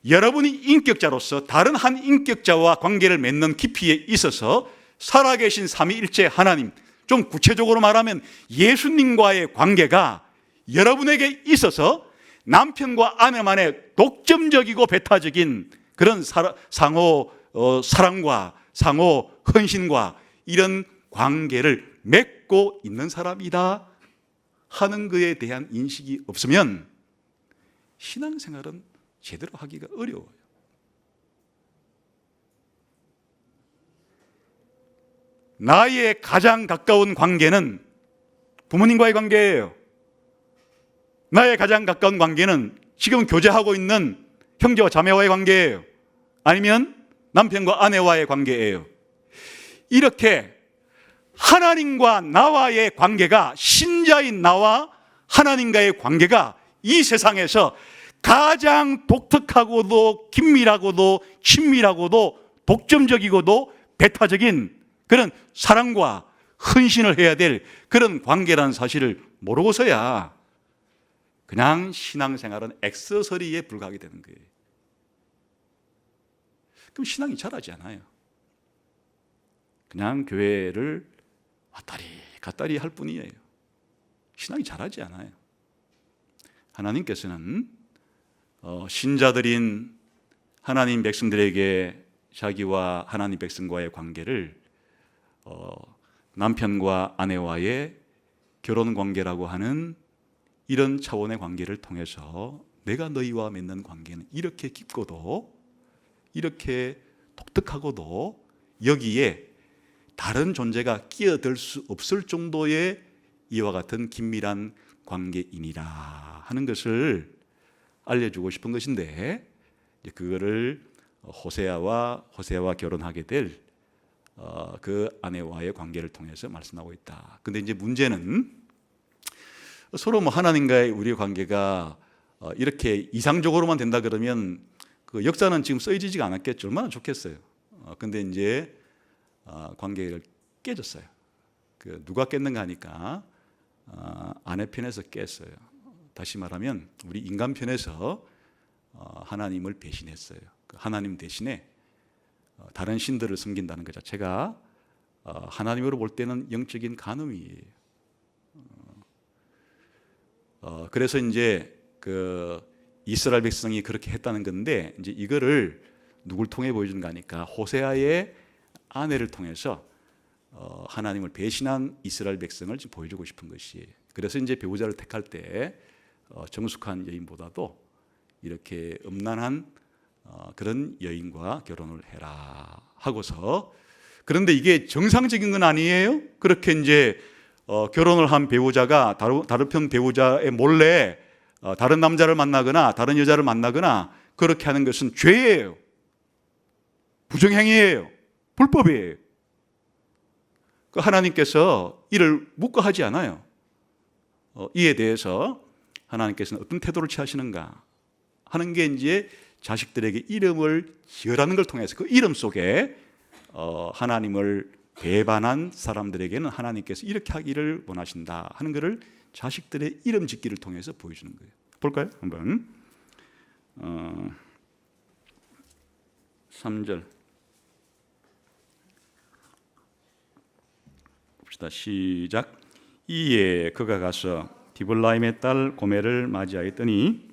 여러분이 인격자로서 다른 한 인격자와 관계를 맺는 깊이에 있어서 살아계신 삼위일체 하나님, 좀 구체적으로 말하면 예수님과의 관계가 여러분에게 있어서 남편과 아내만의 독점적이고 배타적인 그런 상호 사랑과 상호 헌신과 이런 관계를 맺고 있는 사람이다 하는 것에 대한 인식이 없으면 신앙생활은 제대로 하기가 어려워요. 나의 가장 가까운 관계는 부모님과의 관계예요. 나의 가장 가까운 관계는 지금 교제하고 있는 형제와 자매와의 관계예요. 아니면 남편과 아내와의 관계예요. 이렇게 하나님과 나와의 관계가, 신자인 나와 하나님과의 관계가 이 세상에서 가장 독특하고도 긴밀하고도 친밀하고도 독점적이고도 배타적인 그런 사랑과 헌신을 해야 될 그런 관계라는 사실을 모르고서야 그냥 신앙생활은 액세서리에 불과하게 되는 거예요. 그럼 신앙이 자라지 않아요. 그냥 교회를 왔다리 갔다리 할 뿐이에요. 신앙이 자라지 않아요. 하나님께서는 신자들인 하나님 백성들에게 자기와 하나님 백성과의 관계를 남편과 아내와의 결혼 관계라고 하는 이런 차원의 관계를 통해서 내가 너희와 맺는 관계는 이렇게 깊고도 이렇게 독특하고도 여기에 다른 존재가 끼어들 수 없을 정도의 이와 같은 긴밀한 관계이니라 하는 것을 알려주고 싶은 것인데, 그거를 호세아와 결혼하게 될 그 아내와의 관계를 통해서 말씀하고 있다. 근데 이제 문제는 서로 하나님과의 우리의 관계가 이렇게 이상적으로만 된다 그러면 그 역사는 지금 써지지가 않았겠죠. 얼마나 좋겠어요. 근데 이제 관계가 깨졌어요. 누가 깼는가 하니까 아내 편에서 깼어요. 다시 말하면 우리 인간 편에서 하나님을 배신했어요. 하나님 대신에 다른 신들을 섬긴다는 것 자체가 하나님으로 볼 때는 영적인 간음이에요. 그래서 이제 그 이스라엘 백성이 그렇게 했다는 건데, 이제 이거를 누굴 통해 보여주는 거니까 호세아의 아내를 통해서 하나님을 배신한 이스라엘 백성을 지금 보여주고 싶은 것이에요. 그래서 이제 배우자를 택할 때 정숙한 여인보다도 이렇게 음란한 그런 여인과 결혼을 해라 하고서, 그런데 이게 정상적인 건 아니에요. 그렇게 이제 결혼을 한 배우자가 다른 편 배우자의 몰래 다른 남자를 만나거나 다른 여자를 만나거나 그렇게 하는 것은 죄예요. 부정행위예요. 불법이에요. 그 하나님께서 이를 묵과하지 않아요. 이에 대해서 하나님께서는 어떤 태도를 취하시는가 하는 게 이제 자식들에게 이름을 지으라는 걸 통해서 그 이름 속에 하나님을 배반한 사람들에게는 하나님께서 이렇게 하기를 원하신다 하는 것을 자식들의 이름 짓기를 통해서 보여주는 거예요. 볼까요? 한번 3절 봅시다. 시작. 이에 그가 가서 디블라임의 딸 고멜을 맞이하였더니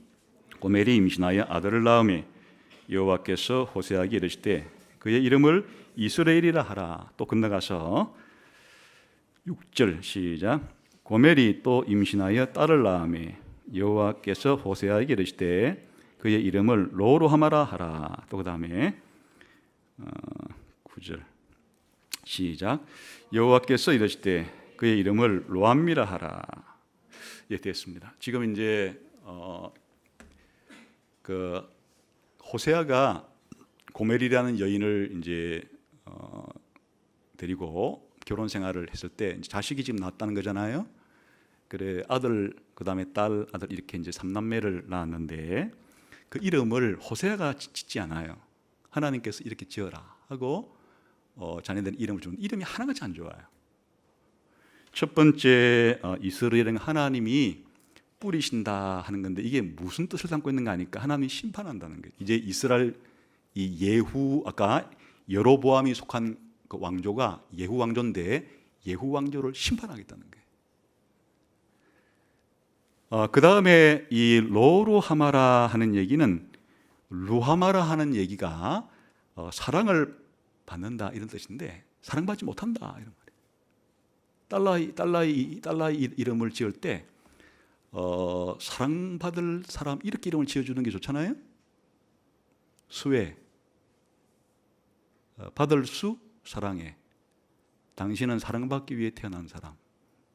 고멜이 임신하여 아들을 낳음에 여호와께서 호세아에게 이르시되 그의 이름을 이스라엘이라 하라. 또 건너가서 6절 시작. 고멜이 또 임신하여 딸을 낳음에 여호와께서 호세아에게 이르시되 그의 이름을 로루하마라 하라. 또 그 다음에 9절 시작. 여호와께서 이르시되 그의 이름을 로암미라 하라. 예, 됐습니다. 지금 이제 그 호세아가 고멜이라는 여인을 이제 데리고 결혼 생활을 했을 때 자식이 지금 낳았다는 거잖아요. 그래 아들 그다음에 딸 아들 이렇게 이제 3남매를 낳았는데 그 이름을 호세아가 짓지 않아요. 하나님께서 이렇게 지어라 하고 자녀들 이름을 주는 이름이 하나같이 안 좋아요. 첫 번째 이스라엘은 하나님이 뿌리신다 하는 건데 이게 무슨 뜻을 담고 있는 거 아니까 하나님이 심판한다는 거예요. 이제 이스라엘 이 예후 아까 여로보암이 속한 그 왕조가 예후 왕조인데 예후 왕조를 심판하겠다는 거예요. 그 다음에 이 로루하마라 하는 얘기는 루하마라 하는 얘기가 사랑을 받는다 이런 뜻인데 사랑받지 못한다 이런 말이에요. 딸라이 이름을 지을 때 사랑받을 사람 이렇게 이름을 지어주는 게 좋잖아요. 수혜 받을 수 사랑해 당신은 사랑받기 위해 태어난 사람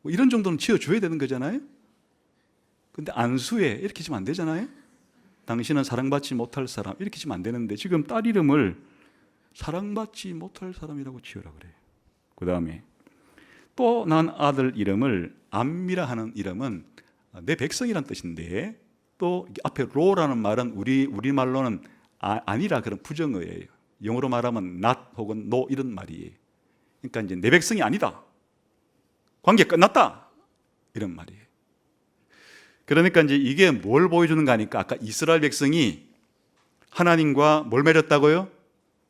뭐 이런 정도는 지어줘야 되는 거잖아요. 근데 안수혜 이렇게 지면 안 되잖아요. 당신은 사랑받지 못할 사람 이렇게 지면 안 되는데 지금 딸 이름을 사랑받지 못할 사람이라고 지으라 그래요. 그 다음에 또 난 아들 이름을 암미라 하는 이름은 내 백성이란 뜻인데 또 앞에 로라는 말은 우리말로는 아니라 그런 부정어예요. 영어로 말하면 not 혹은 no 이런 말이에요. 그러니까 이제 내 백성이 아니다. 관계 끝났다. 이런 말이에요. 그러니까 이제 이게 뭘 보여주는가 하니까 아까 이스라엘 백성이 하나님과 뭘 맺었다고요?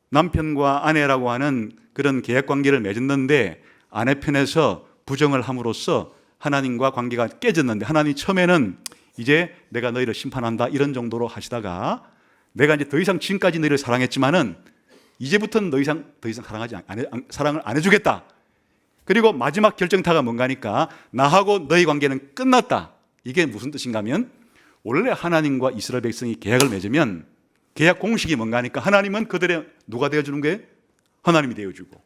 남편과 아내라고 하는 그런 계약 관계를 맺었는데 아내 편에서 부정을 함으로써 하나님과 관계가 깨졌는데 하나님이 처음에는 이제 내가 너희를 심판한다 이런 정도로 하시다가 내가 이제 더 이상 지금까지 너희를 사랑했지만은 이제부터는 더 이상 사랑을 안 해주겠다. 그리고 마지막 결정타가 뭔가 하니까 나하고 너희 관계는 끝났다. 이게 무슨 뜻인가 하면 원래 하나님과 이스라엘 백성이 계약을 맺으면 계약 공식이 뭔가 하니까 하나님은 그들의 누가 되어주는 거예요? 하나님이 되어주고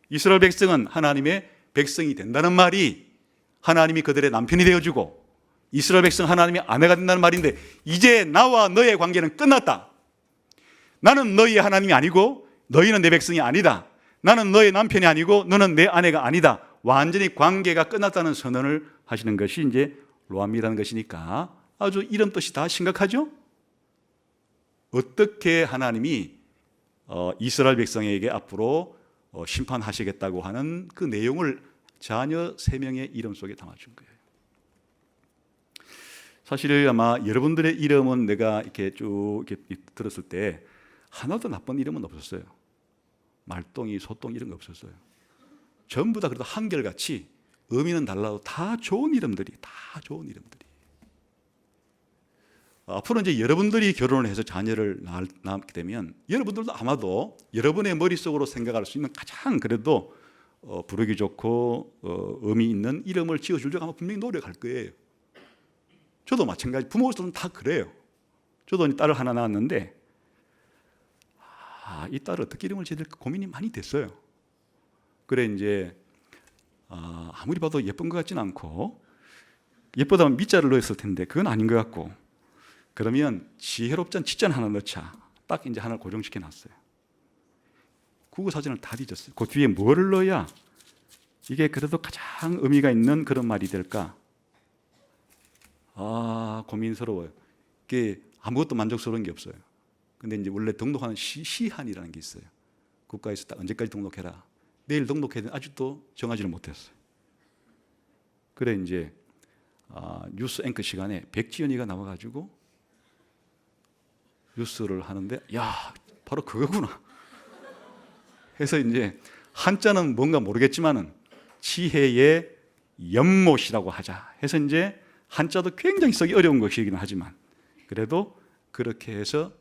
이스라엘 백성은 하나님의 백성이 된다는 말이 하나님이 그들의 남편이 되어주고 이스라엘 백성 하나님의 아내가 된다는 말인데 이제 나와 너의 관계는 끝났다. 나는 너희의 하나님이 아니고 너희는 내 백성이 아니다. 나는 너의 남편이 아니고 너는 내 아내가 아니다. 완전히 관계가 끝났다는 선언을 하시는 것이 이제 로암이라는 것이니까 아주 이런 뜻이 다 심각하죠. 어떻게 하나님이 이스라엘 백성에게 앞으로 심판하시겠다고 하는 그 내용을 자녀 3명의 이름 속에 담아준 거예요. 사실 아마 여러분들의 이름은 내가 이렇게 쭉 이렇게 들었을 때 하나도 나쁜 이름은 없었어요. 말똥이, 소똥 이런 거 없었어요. 전부 다 그래도 한결같이 의미는 달라도 다 좋은 이름들이, 다 좋은 이름들이. 앞으로 이제 여러분들이 결혼을 해서 자녀를 낳게 되면 여러분들도 아마도 여러분의 머릿속으로 생각할 수 있는 가장 그래도 부르기 좋고 의미 있는 이름을 지어주려고 아마 분명히 노력할 거예요. 저도 마찬가지, 부모들은 다 그래요. 저도 이제 딸을 하나 낳았는데 이 딸을 어떻게 이름을 지어야 될까 고민이 많이 됐어요. 그래 이제 아무리 봐도 예쁜 것 같진 않고, 예쁘다면 미자를 넣었을 텐데 그건 아닌 것 같고, 그러면 지혜롭자는 지자 하나 넣자. 딱 이제 하나 고정시켜 놨어요. 국어 사전을 다 뒤졌어요. 그 뒤에 뭐를 넣어야 이게 그래도 가장 의미가 있는 그런 말이 될까? 고민스러워요. 이게 아무것도 만족스러운 게 없어요. 근데 이제 원래 등록하는 시한이라는 게 있어요. 국가에서 딱 언제까지 등록해라. 내일 등록해야 되는데 아직도 정하지를 못했어요. 그래 이제 뉴스 앵커 시간에 백지연이가 나와가지고 뉴스를 하는데 바로 그거구나 해서 이제 한자는 뭔가 모르겠지만은 지혜의 연못이라고 하자 해서 이제 한자도 굉장히 쓰기 어려운 것이긴 하지만 그래도 그렇게 해서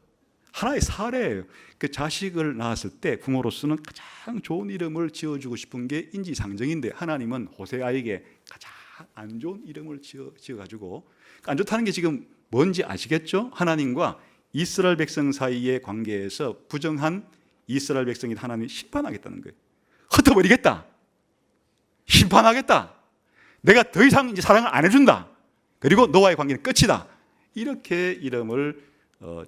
하나의 사례예요. 그 자식을 낳았을 때 부모로서는 가장 좋은 이름을 지어주고 싶은 게 인지상정인데, 하나님은 호세아에게 가장 안 좋은 이름을 지어가지고, 안 좋다는 게 지금 뭔지 아시겠죠? 하나님과 이스라엘 백성 사이의 관계에서 부정한 이스라엘 백성이 하나님이 심판하겠다는 거예요. 흩어버리겠다. 심판하겠다. 내가 더 이상 이제 사랑을 안 해준다. 그리고 너와의 관계는 끝이다. 이렇게 이름을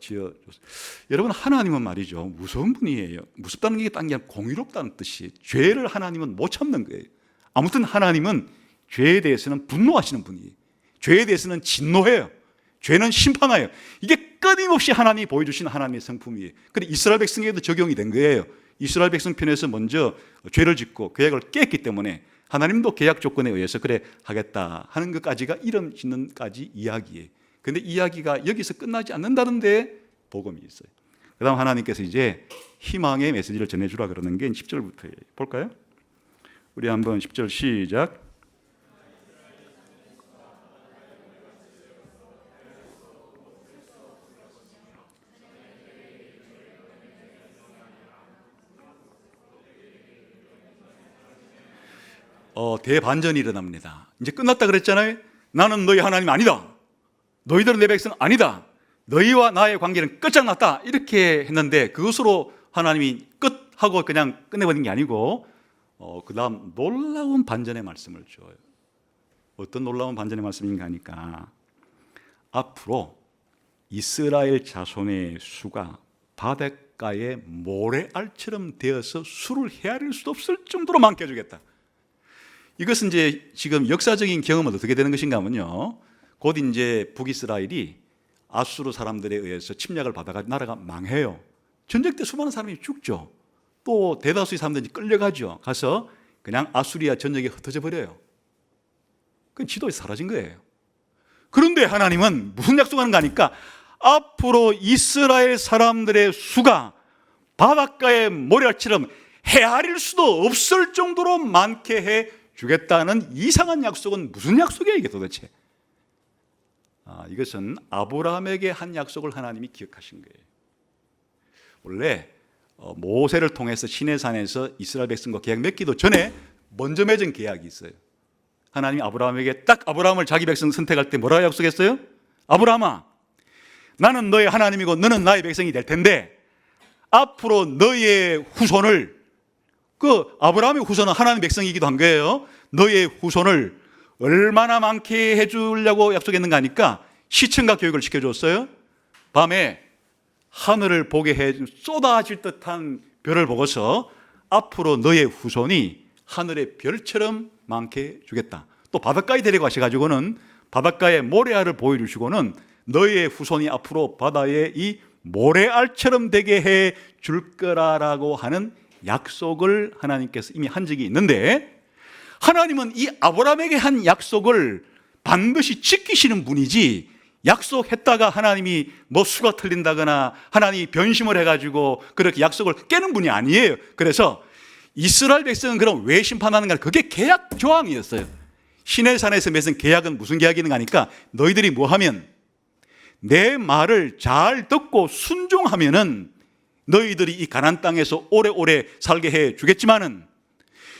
지어줬어요. 여러분, 하나님은 말이죠, 무서운 분이에요. 무섭다는 게 딴 게 아니라 공의롭다는 뜻이, 죄를 하나님은 못 참는 거예요. 아무튼 하나님은 죄에 대해서는 분노하시는 분이에요. 죄에 대해서는 진노해요. 죄는 심판하여. 이게 끊임없이 하나님이 보여주신 하나님의 성품이에요. 그런데 이스라엘 백성에게도 적용이 된 거예요. 이스라엘 백성 편에서 먼저 죄를 짓고 계약을 깼기 때문에 하나님도 계약 조건에 의해서 그래 하겠다 하는 것까지가 이름 짓는까지 이야기예요. 그런데 이야기가 여기서 끝나지 않는다는데 복음이 있어요. 그 다음 하나님께서 이제 희망의 메시지를 전해주라 그러는 게 10절부터예요. 볼까요? 우리 한번 10절 시작. 대반전이 일어납니다. 이제 끝났다 그랬잖아요. 나는 너희 하나님 아니다. 너희들은 내 백성 아니다. 너희와 나의 관계는 끝장났다. 이렇게 했는데 그것으로 하나님이 끝하고 그냥 끝내버린 게 아니고 그 다음 놀라운 반전의 말씀을 줘요. 어떤 놀라운 반전의 말씀인가 하니까, 앞으로 이스라엘 자손의 수가 바닷가의 모래알처럼 되어서 수를 헤아릴 수도 없을 정도로 많게 해주겠다. 이것은 이제 지금 역사적인 경험은 어떻게 되는 것인가 하면요, 곧 이제 북이스라엘이 아수르 사람들에 의해서 침략을 받아가지고 나라가 망해요. 전쟁 때 수많은 사람이 죽죠. 또 대다수의 사람들이 끌려가죠. 가서 그냥 아수리아 전역에 흩어져 버려요. 그 지도에서 사라진 거예요. 그런데 하나님은 무슨 약속하는가 하니까, 앞으로 이스라엘 사람들의 수가 바닷가의 모래알처럼 헤아릴 수도 없을 정도로 많게 해 주겠다는 이상한 약속은 무슨 약속이에요 이게 도대체? 이것은 아브라함에게 한 약속을 하나님이 기억하신 거예요. 원래 모세를 통해서 시내산에서 이스라엘 백성과 계약 맺기도 전에 먼저 맺은 계약이 있어요. 하나님이 아브라함에게 딱 아브라함을 자기 백성 선택할 때 뭐라고 약속했어요? 아브라함아, 나는 너의 하나님이고 너는 나의 백성이 될 텐데 앞으로 너의 후손을, 그 아브라함의 후손은 하나님의 백성이기도 한 거예요. 너의 후손을 얼마나 많게 해주려고 약속했는가 하니까 시청각 교육을 시켜줬어요. 밤에 하늘을 보게 해 쏟아질 듯한 별을 보고서 앞으로 너의 후손이 하늘의 별처럼 많게 주겠다. 또 바닷가에 데려가셔가지고는 바닷가의 모래알을 보여주시고는 너의 후손이 앞으로 바다에 이 모래알처럼 되게 해 줄 거라라고 하는 약속을 하나님께서 이미 한 적이 있는데, 하나님은 이 아브라함에게 한 약속을 반드시 지키시는 분이지, 약속했다가 하나님이 뭐 수가 틀린다거나 하나님이 변심을 해가지고 그렇게 약속을 깨는 분이 아니에요. 그래서 이스라엘 백성은 그럼 왜 심판하는가? 그게 계약 조항이었어요. 시내산에서 맺은 계약은 무슨 계약이는가 하니까 너희들이 뭐 하면 내 말을 잘 듣고 순종하면은 너희들이 이 가나안 땅에서 오래오래 살게 해 주겠지만은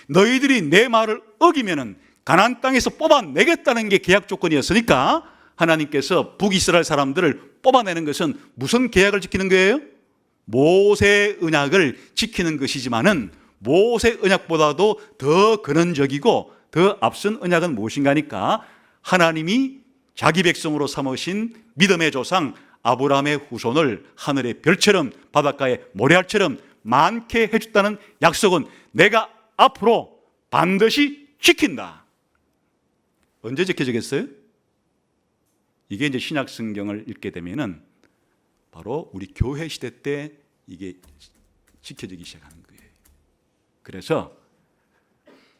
너희들이 내 말을 어기면은 가나안 땅에서 뽑아내겠다는 게 계약 조건이었으니까 하나님께서 북이스라엘 사람들을 뽑아내는 것은 무슨 계약을 지키는 거예요? 모세 언약을 지키는 것이지만은 모세 언약보다도 더 근원적이고 더 앞선 언약은 무엇인가 하니까 하나님이 자기 백성으로 삼으신 믿음의 조상 아브라함의 후손을 하늘의 별처럼 바닷가의 모래알처럼 많게 해줬다는 약속은 내가 앞으로 반드시 지킨다. 언제 지켜지겠어요? 이게 이제 신약 성경을 읽게 되면은 바로 우리 교회 시대 때 이게 지켜지기 시작하는 거예요. 그래서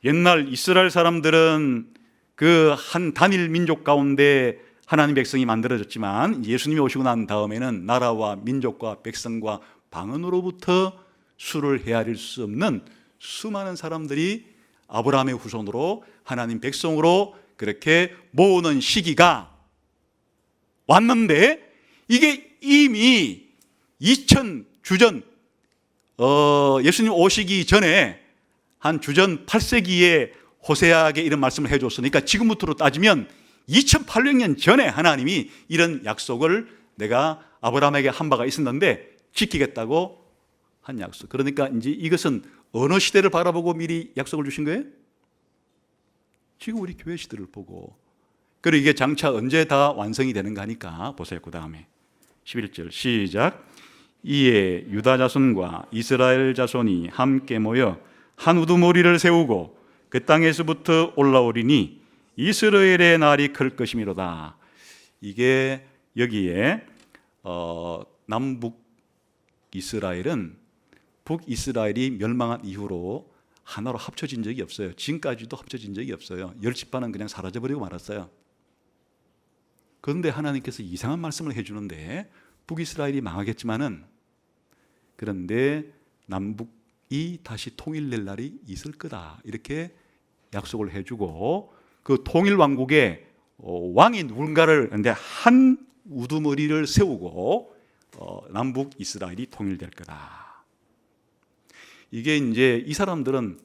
옛날 이스라엘 사람들은 그 한 단일 민족 가운데 하나님 백성이 만들어졌지만 예수님이 오시고 난 다음에는 나라와 민족과 백성과 방언으로부터 수를 헤아릴 수 없는 수많은 사람들이 아브라함의 후손으로 하나님 백성으로 그렇게 모으는 시기가 왔는데 이게 이미 2000 주전 예수님 오시기 전에 한 주전 8세기에 호세아에게 이런 말씀을 해줬으니까 지금부터로 따지면 2800년 전에 하나님이 이런 약속을 내가 아브라함에게 한 바가 있었는데 지키겠다고 한 약속. 그러니까 이제 이것은 어느 시대를 바라보고 미리 약속을 주신 거예요? 지금 우리 교회 시대를 보고. 그리고 이게 장차 언제 다 완성이 되는가 하니까 보세요. 그 다음에 11절 시작. 이에 유다 자손과 이스라엘 자손이 함께 모여 한 우두머리를 세우고 그 땅에서부터 올라오리니 이스라엘의 날이 클 것이미로다. 이게 여기에 남북 이스라엘은 북이스라엘이 멸망한 이후로 하나로 합쳐진 적이 없어요. 지금까지도 합쳐진 적이 없어요. 10지파는 그냥 사라져버리고 말았어요. 그런데 하나님께서 이상한 말씀을 해주는데 북이스라엘이 망하겠지만은 그런데 남북이 다시 통일될 날이 있을 거다. 이렇게 약속을 해주고 그 통일 왕국의 왕이 누군가를 근데 한 우두머리를 세우고 남북 이스라엘이 통일될 거다. 이게 이제 이 사람들은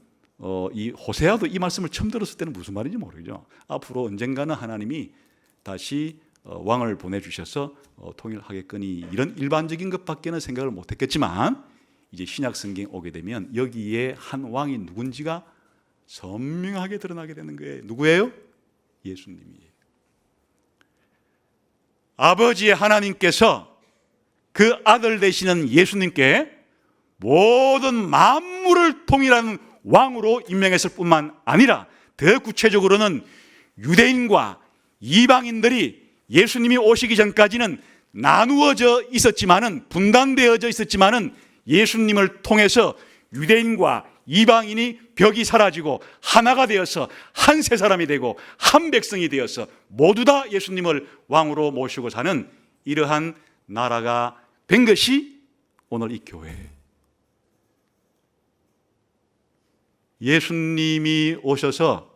이 호세아도 이 말씀을 처음 들었을 때는 무슨 말인지 모르죠. 앞으로 언젠가는 하나님이 다시 왕을 보내주셔서 통일하겠거니 이런 일반적인 것밖에는 생각을 못했겠지만 이제 신약 성경에 오게 되면 여기에 한 왕이 누군지가 선명하게 드러나게 되는 거예요. 누구예요? 예수님이에요. 아버지의 하나님께서 그 아들 되시는 예수님께 모든 만물을 통일하는 왕으로 임명했을 뿐만 아니라 더 구체적으로는 유대인과 이방인들이 예수님이 오시기 전까지는 나누어져 있었지만은 분단되어져 있었지만은 예수님을 통해서 유대인과 이방인이 벽이 사라지고 하나가 되어서 한 세 사람이 되고 한 백성이 되어서 모두 다 예수님을 왕으로 모시고 사는 이러한 나라가 된 것이 오늘 이 교회예요. 예수님이 오셔서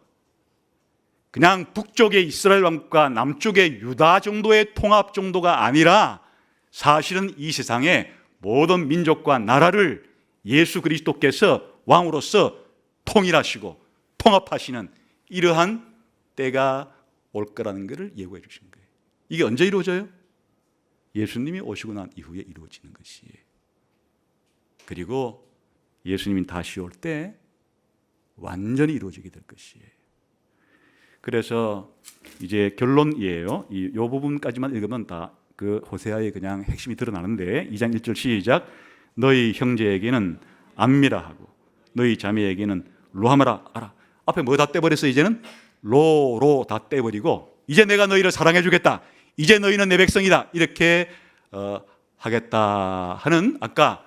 그냥 북쪽의 이스라엘 왕국과 남쪽의 유다 정도의 통합 정도가 아니라 사실은 이 세상의 모든 민족과 나라를 예수 그리스도께서 왕으로서 통일하시고 통합하시는 이러한 때가 올 거라는 것을 예고해 주신 거예요. 이게 언제 이루어져요? 예수님이 오시고 난 이후에 이루어지는 것이에요. 그리고 예수님이 다시 올 때 완전히 이루어지게 될 것이에요. 그래서 이제 결론이에요. 이 부분까지만 읽으면 다 그 호세아의 그냥 핵심이 드러나는데 2장 1절 시작. 너희 형제에게는 암미라 하고 너희 자매에게는 로하마라 알아. 앞에 뭐 다 떼버렸어. 이제는 로로 다 떼버리고 이제 내가 너희를 사랑해 주겠다. 이제 너희는 내 백성이다. 이렇게 하겠다 하는 아까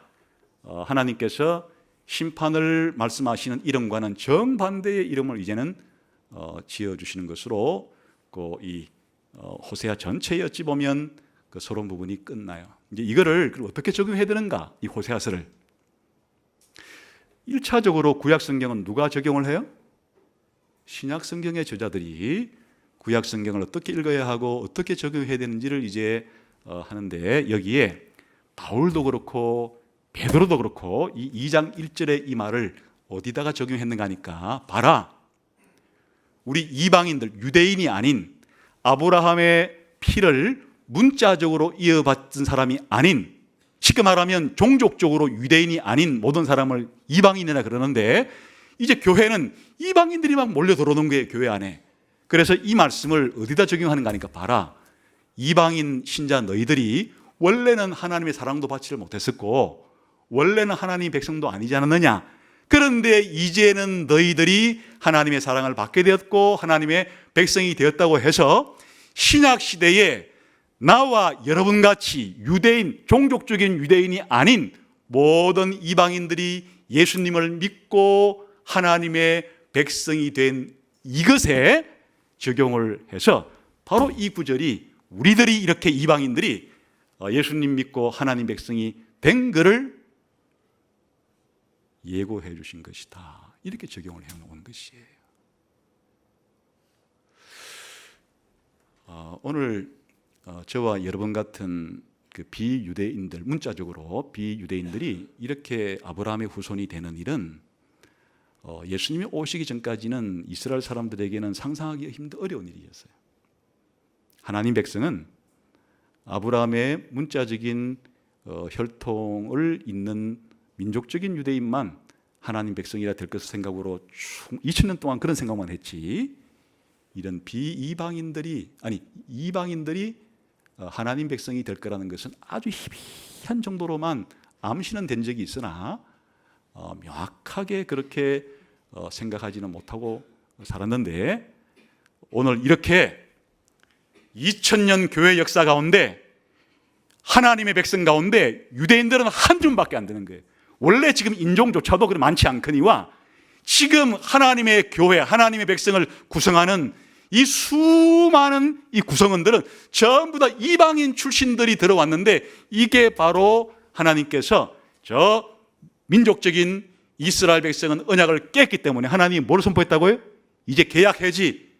하나님께서 심판을 말씀하시는 이름과는 정반대의 이름을 이제는 지어주시는 것으로 이 호세아 전체에 어찌 보면 그 서론 부분이 끝나요. 이제 이거를 어떻게 적용해야 되는가? 이 호세아서를 1차적으로 구약 성경은 누가 적용을 해요? 신약 성경의 저자들이 구약 성경을 어떻게 읽어야 하고 어떻게 적용해야 되는지를 이제 하는데, 여기에 바울도 그렇고 베드로도 그렇고 이 2장 1절의 이 말을 어디다가 적용했는가 하니까, 봐라, 우리 이방인들, 유대인이 아닌, 아브라함의 피를 문자적으로 이어받은 사람이 아닌, 쉽게 말하면 종족적으로 유대인이 아닌 모든 사람을 이방인이라 그러는데, 이제 교회는 이방인들이 막 몰려 들어오는 거예요, 교회 안에. 그래서 이 말씀을 어디다 적용하는가 하니까, 봐라, 이방인 신자 너희들이 원래는 하나님의 사랑도 받지를 못했었고 원래는 하나님의 백성도 아니지 않았느냐. 그런데 이제는 너희들이 하나님의 사랑을 받게 되었고 하나님의 백성이 되었다고 해서 신약 시대에 나와 여러분같이 유대인, 종족적인 유대인이 아닌 모든 이방인들이 예수님을 믿고 하나님의 백성이 된 이것에 적용을 해서, 바로 이 구절이 우리들이 이렇게 이방인들이 예수님 믿고 하나님 백성이 된 것을 예고해 주신 것이다, 이렇게 적용을 해놓은 것이에요. 오늘 저와 여러분 같은 그 비유대인들, 문자적으로 비유대인들이 이렇게 아브라함의 후손이 되는 일은 예수님이 오시기 전까지는 이스라엘 사람들에게는 상상하기 힘든 어려운 일이었어요. 하나님 백성은 아브라함의 문자적인 혈통을 잇는 민족적인 유대인만 하나님 백성이라 될 것을 생각으로 2000년 동안 그런 생각만 했지, 이런 이방인들이 하나님 백성이 될 거라는 것은 아주 희미한 정도로만 암시는 된 적이 있으나 명확하게 그렇게 생각하지는 못하고 살았는데, 오늘 이렇게 2000년 교회 역사 가운데 하나님의 백성 가운데 유대인들은 한 줌밖에 안 되는 거예요. 원래 지금 인종조차도 그렇게 많지 않거니와 지금 하나님의 교회, 하나님의 백성을 구성하는 이 수많은 이 구성원들은 전부 다 이방인 출신들이 들어왔는데, 이게 바로 하나님께서 저 민족적인 이스라엘 백성은 언약을 깼기 때문에 하나님이 뭘 선포했다고요? 이제 계약 해지,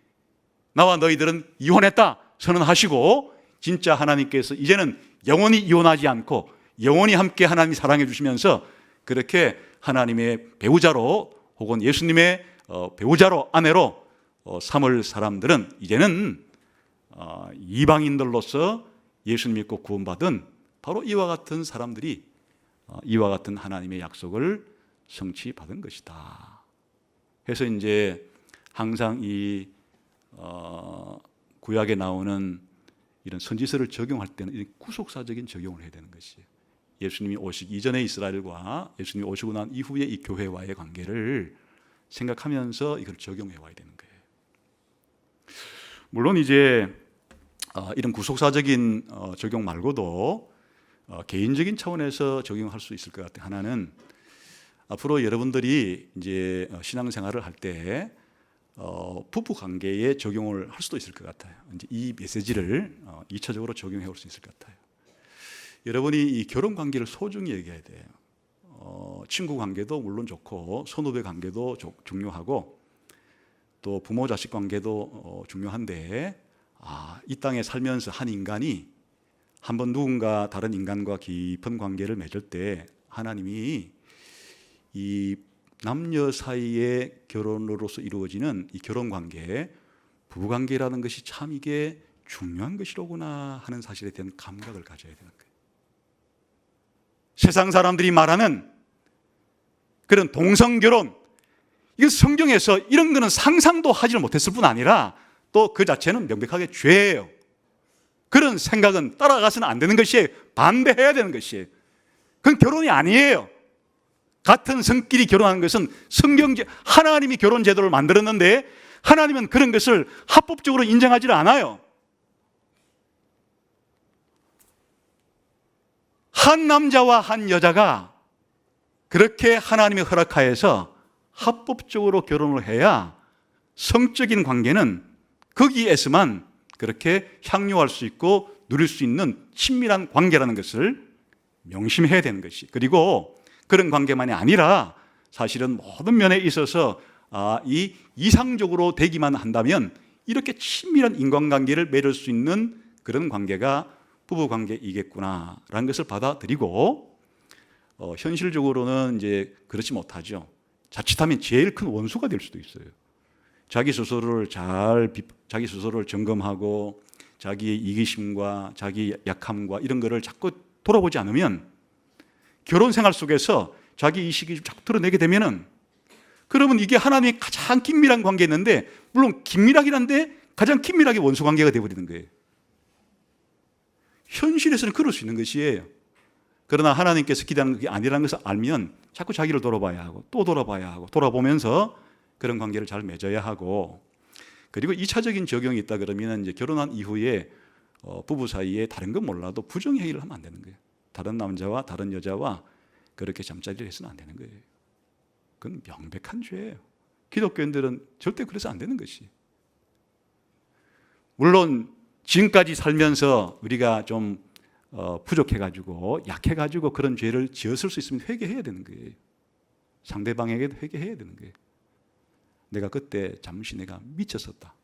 나와 너희들은 이혼했다 선언하시고, 진짜 하나님께서 이제는 영원히 이혼하지 않고 영원히 함께 하나님이 사랑해 주시면서 그렇게 하나님의 배우자로 혹은 예수님의 배우자로, 아내로 삼을 사람들은 이제는 이방인들로서 예수님 믿고 구원받은 바로 이와 같은 사람들이 이와 같은 하나님의 약속을 성취받은 것이다. 그래서 이제 항상 이 구약에 나오는 이런 선지서를 적용할 때는 구속사적인 적용을 해야 되는 것이에요. 예수님이 오시기 이전의 이스라엘과 예수님이 오시고 난 이후의 이 교회와의 관계를 생각하면서 이걸 적용해 와야 되는 거예요. 물론 이제 이런 구속사적인 적용 말고도 개인적인 차원에서 적용할 수 있을 것 같아요. 하나는 앞으로 여러분들이 이제 신앙생활을 할 때 부부 관계에 적용을 할 수도 있을 것 같아요. 이제 이 메시지를 2차적으로 적용해 올 수 있을 것 같아요. 여러분이 이 결혼 관계를 소중히 얘기해야 돼요. 친구 관계도 물론 좋고 선후배 관계도 중요하고 또 부모 자식 관계도 중요한데, 이 땅에 살면서 한 인간이 한번 누군가 다른 인간과 깊은 관계를 맺을 때 하나님이 이 남녀 사이의 결혼으로서 이루어지는 이 결혼 관계, 부부 관계라는 것이 참 이게 중요한 것이로구나 하는 사실에 대한 감각을 가져야 되는 거예요. 세상 사람들이 말하는 그런 동성결혼, 이 성경에서 이런 거는 상상도 하지 못했을 뿐 아니라 또 그 자체는 명백하게 죄예요. 그런 생각은 따라가서는 안 되는 것이에요. 반대해야 되는 것이에요. 그건 결혼이 아니에요. 같은 성끼리 결혼하는 것은 하나님이 결혼 제도를 만들었는데 하나님은 그런 것을 합법적으로 인정하지 않아요. 한 남자와 한 여자가 그렇게 하나님의 허락하에서 합법적으로 결혼을 해야 성적인 관계는 거기에서만 그렇게 향유할 수 있고 누릴 수 있는 친밀한 관계라는 것을 명심해야 되는 것이, 그리고 그런 관계만이 아니라 사실은 모든 면에 있어서 이 이상적으로 되기만 한다면 이렇게 친밀한 인간관계를 맺을 수 있는 그런 관계가 부부관계이겠구나라는 것을 받아들이고 현실적으로는 이제 그렇지 못하죠. 자칫하면 제일 큰 원수가 될 수도 있어요. 자기 스스로를 점검하고 자기의 이기심과 자기 약함과 이런 거를 자꾸 돌아보지 않으면 결혼 생활 속에서 자기 의식이 자꾸 드러내게 되면은 그러면 이게 하나님의 가장 긴밀한 관계였는데 물론 긴밀하긴 한데 가장 긴밀하게 원수 관계가 되어버리는 거예요. 현실에서는 그럴 수 있는 것이에요. 그러나 하나님께서 기대하는 게 아니라는 것을 알면 자꾸 자기를 돌아봐야 하고 또 돌아봐야 하고 돌아보면서 그런 관계를 잘 맺어야 하고 그리고 2차적인 적용이 있다 그러면 이제 결혼한 이후에 부부 사이에 다른 건 몰라도 부정행위를 하면 안 되는 거예요. 다른 남자와 다른 여자와 그렇게 잠자리를 해서는 안 되는 거예요. 그건 명백한 죄예요. 기독교인들은 절대 그래서 안 되는 것이. 물론 지금까지 살면서 우리가 좀 부족해가지고 약해가지고 그런 죄를 지었을 수 있으면 회개해야 되는 거예요. 상대방에게 회개해야 되는 거예요. 내가 그때 잠시 내가 미쳤었다.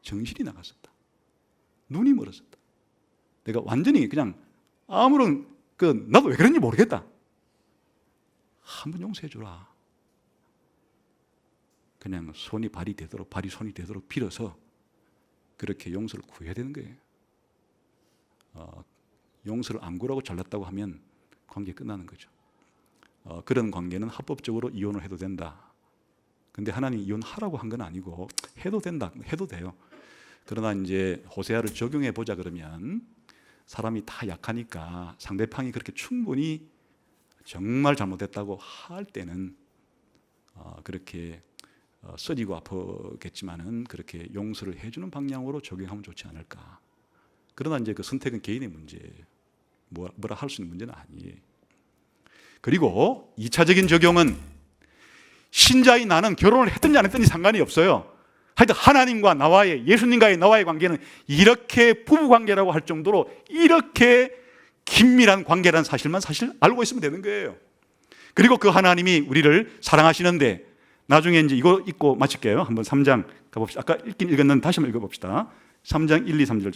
정신이 나갔었다. 눈이 멀었었다. 내가 완전히 그냥 아무런 나도 왜 그런지 모르겠다. 한번 용서해 주라. 그냥 발이 손이 되도록 빌어서 그렇게 용서를 구해야 되는 거예요. 용서를 안 구하고 잘났다고 하면 관계 끝나는 거죠. 그런 관계는 합법적으로 이혼을 해도 된다. 근데 하나님 이혼하라고 한 건 아니고 해도 된다. 해도 돼요. 그러나 이제 호세아를 적용해 보자 그러면 사람이 다 약하니까 상대방이 그렇게 충분히 정말 잘못했다고 할 때는 그렇게 쓰리고 아프겠지만은 그렇게 용서를 해주는 방향으로 적용하면 좋지 않을까. 그러나 이제 그 선택은 개인의 문제예요. 뭐라 할 수 있는 문제는 아니에요. 그리고 2차적인 적용은 신자인 나는 결혼을 했든지 안 했든지 상관이 없어요. 하여튼 하나님과 나와의 예수님과의 나와의 관계는 이렇게 부부관계라고 할 정도로 이렇게 긴밀한 관계라는 사실만 사실 알고 있으면 되는 거예요. 그리고 그 하나님이 우리를 사랑하시는데 나중에 이제 이거 읽고 마칠게요. 한번 3장 가봅시다. 아까 읽었는데 다시 한번 읽어봅시다. 3장 1, 2, 3절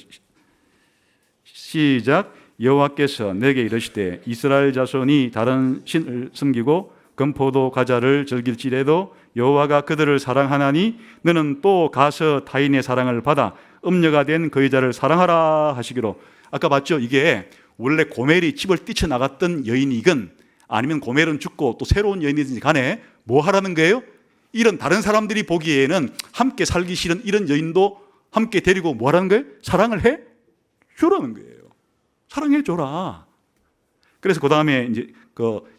시작. 여호와께서 내게 이르시되 이스라엘 자손이 다른 신을 섬기고 금포도 과자를 즐길지라도 여호와가 그들을 사랑하나니 너는 또 가서 타인의 사랑을 받아 음녀가 된 그 여자를 사랑하라 하시기로. 아까 봤죠? 이게 원래 고멜이 집을 뛰쳐나갔던 여인이건 아니면 고멜은 죽고 또 새로운 여인이든지 간에 뭐 하라는 거예요? 이런 다른 사람들이 보기에는 함께 살기 싫은 이런 여인도 함께 데리고 뭐 하라는 거예요? 사랑을 해 주라는 거예요. 사랑해 줘라. 그래서 그 다음에 이제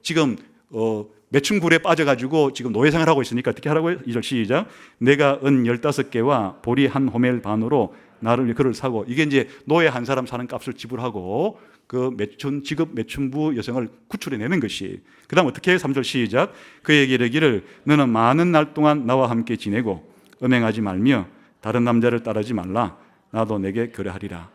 지금 매춘굴에 빠져가지고 지금 노예생활을 하고 있으니까 어떻게 하라고요? 2절 시작. 내가 은 15개와 보리 한 호멜 반으로 나를 그를 사고. 이게 이제 노예 한 사람 사는 값을 지불하고 그 지급 매춘부 여성을 구출해내는 것이. 그 다음 어떻게 해요? 3절 시작. 그에게 이르기를 너는 많은 날 동안 나와 함께 지내고 음행하지 말며 다른 남자를 따르지 말라. 나도 내게 그래하리라.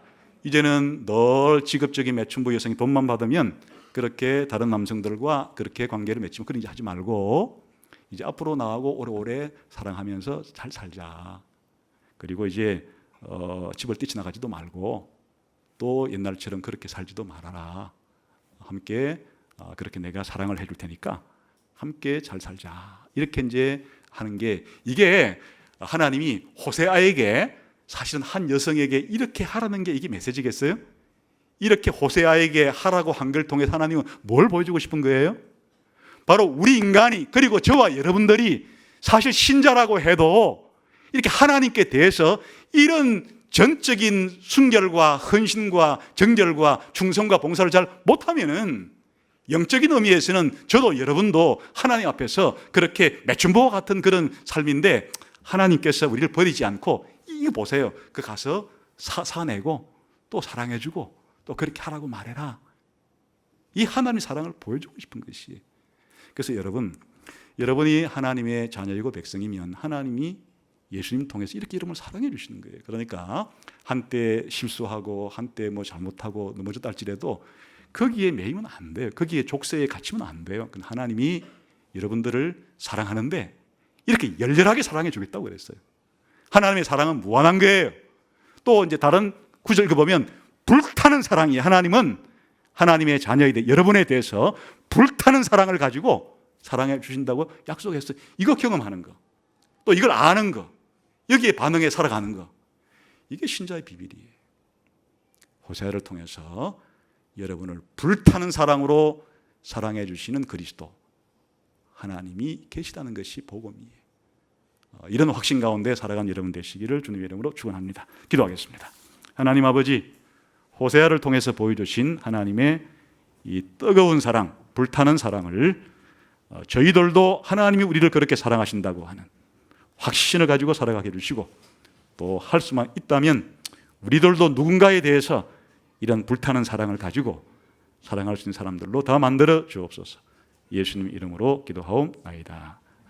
이제는 늘 지급적인 매춘부 여성이 돈만 받으면 그렇게 다른 남성들과 그렇게 관계를 맺지만 그런 일 하지 말고 이제 앞으로 나하고 오래오래 사랑하면서 잘 살자. 그리고 이제 집을 뛰쳐나가지도 말고 또 옛날처럼 그렇게 살지도 말아라. 함께 그렇게 내가 사랑을 해줄 테니까 함께 잘 살자. 이렇게 이제 하는 게 이게 하나님이 호세아에게 사실은 한 여성에게 이렇게 하라는 게 이게 메시지겠어요? 이렇게 호세아에게 하라고 한 걸 통해 하나님은 뭘 보여주고 싶은 거예요? 바로 우리 인간이 그리고 저와 여러분들이 사실 신자라고 해도 이렇게 하나님께 대해서 이런 전적인 순결과 헌신과 정결과 충성과 봉사를 잘 못하면은 영적인 의미에서는 저도 여러분도 하나님 앞에서 그렇게 매춘부와 같은 그런 삶인데 하나님께서 우리를 버리지 않고 이거 보세요. 그 가서 사내고 또 사랑해주고 또 그렇게 하라고 말해라. 이 하나님의 사랑을 보여주고 싶은 것이에요. 그래서 여러분이 하나님의 자녀이고 백성이면 하나님이 예수님 통해서 이렇게 여러분을 사랑해 주시는 거예요. 그러니까 한때 실수하고 한때 뭐 잘못하고 넘어졌다 할지라도 거기에 매이면 안 돼요. 거기에 족쇄에 갇히면 안 돼요. 하나님이 여러분들을 사랑하는데 이렇게 열렬하게 사랑해 주겠다고 그랬어요. 하나님의 사랑은 무한한 거예요. 또 이제 다른 구절 보면 불타는 사랑이에요. 하나님은 하나님의 자녀에 여러분에 대해서 불타는 사랑을 가지고 사랑해 주신다고 약속했어요. 이거 경험하는 거, 또 이걸 아는 거, 여기에 반응해 살아가는 거, 이게 신자의 비밀이에요. 호세아를 통해서 여러분을 불타는 사랑으로 사랑해 주시는 그리스도 하나님이 계시다는 것이 복음이에요. 이런 확신 가운데 살아간 여러분 되시기를 주님의 이름으로 축원합니다. 기도하겠습니다. 하나님 아버지, 호세아를 통해서 보여주신 하나님의 이 뜨거운 사랑, 불타는 사랑을 저희들도 하나님이 우리를 그렇게 사랑하신다고 하는 확신을 가지고 살아가게 해주시고, 또 할 수만 있다면 우리들도 누군가에 대해서 이런 불타는 사랑을 가지고 사랑할 수 있는 사람들로 다 만들어 주옵소서. 예수님 이름으로 기도하옵나이다.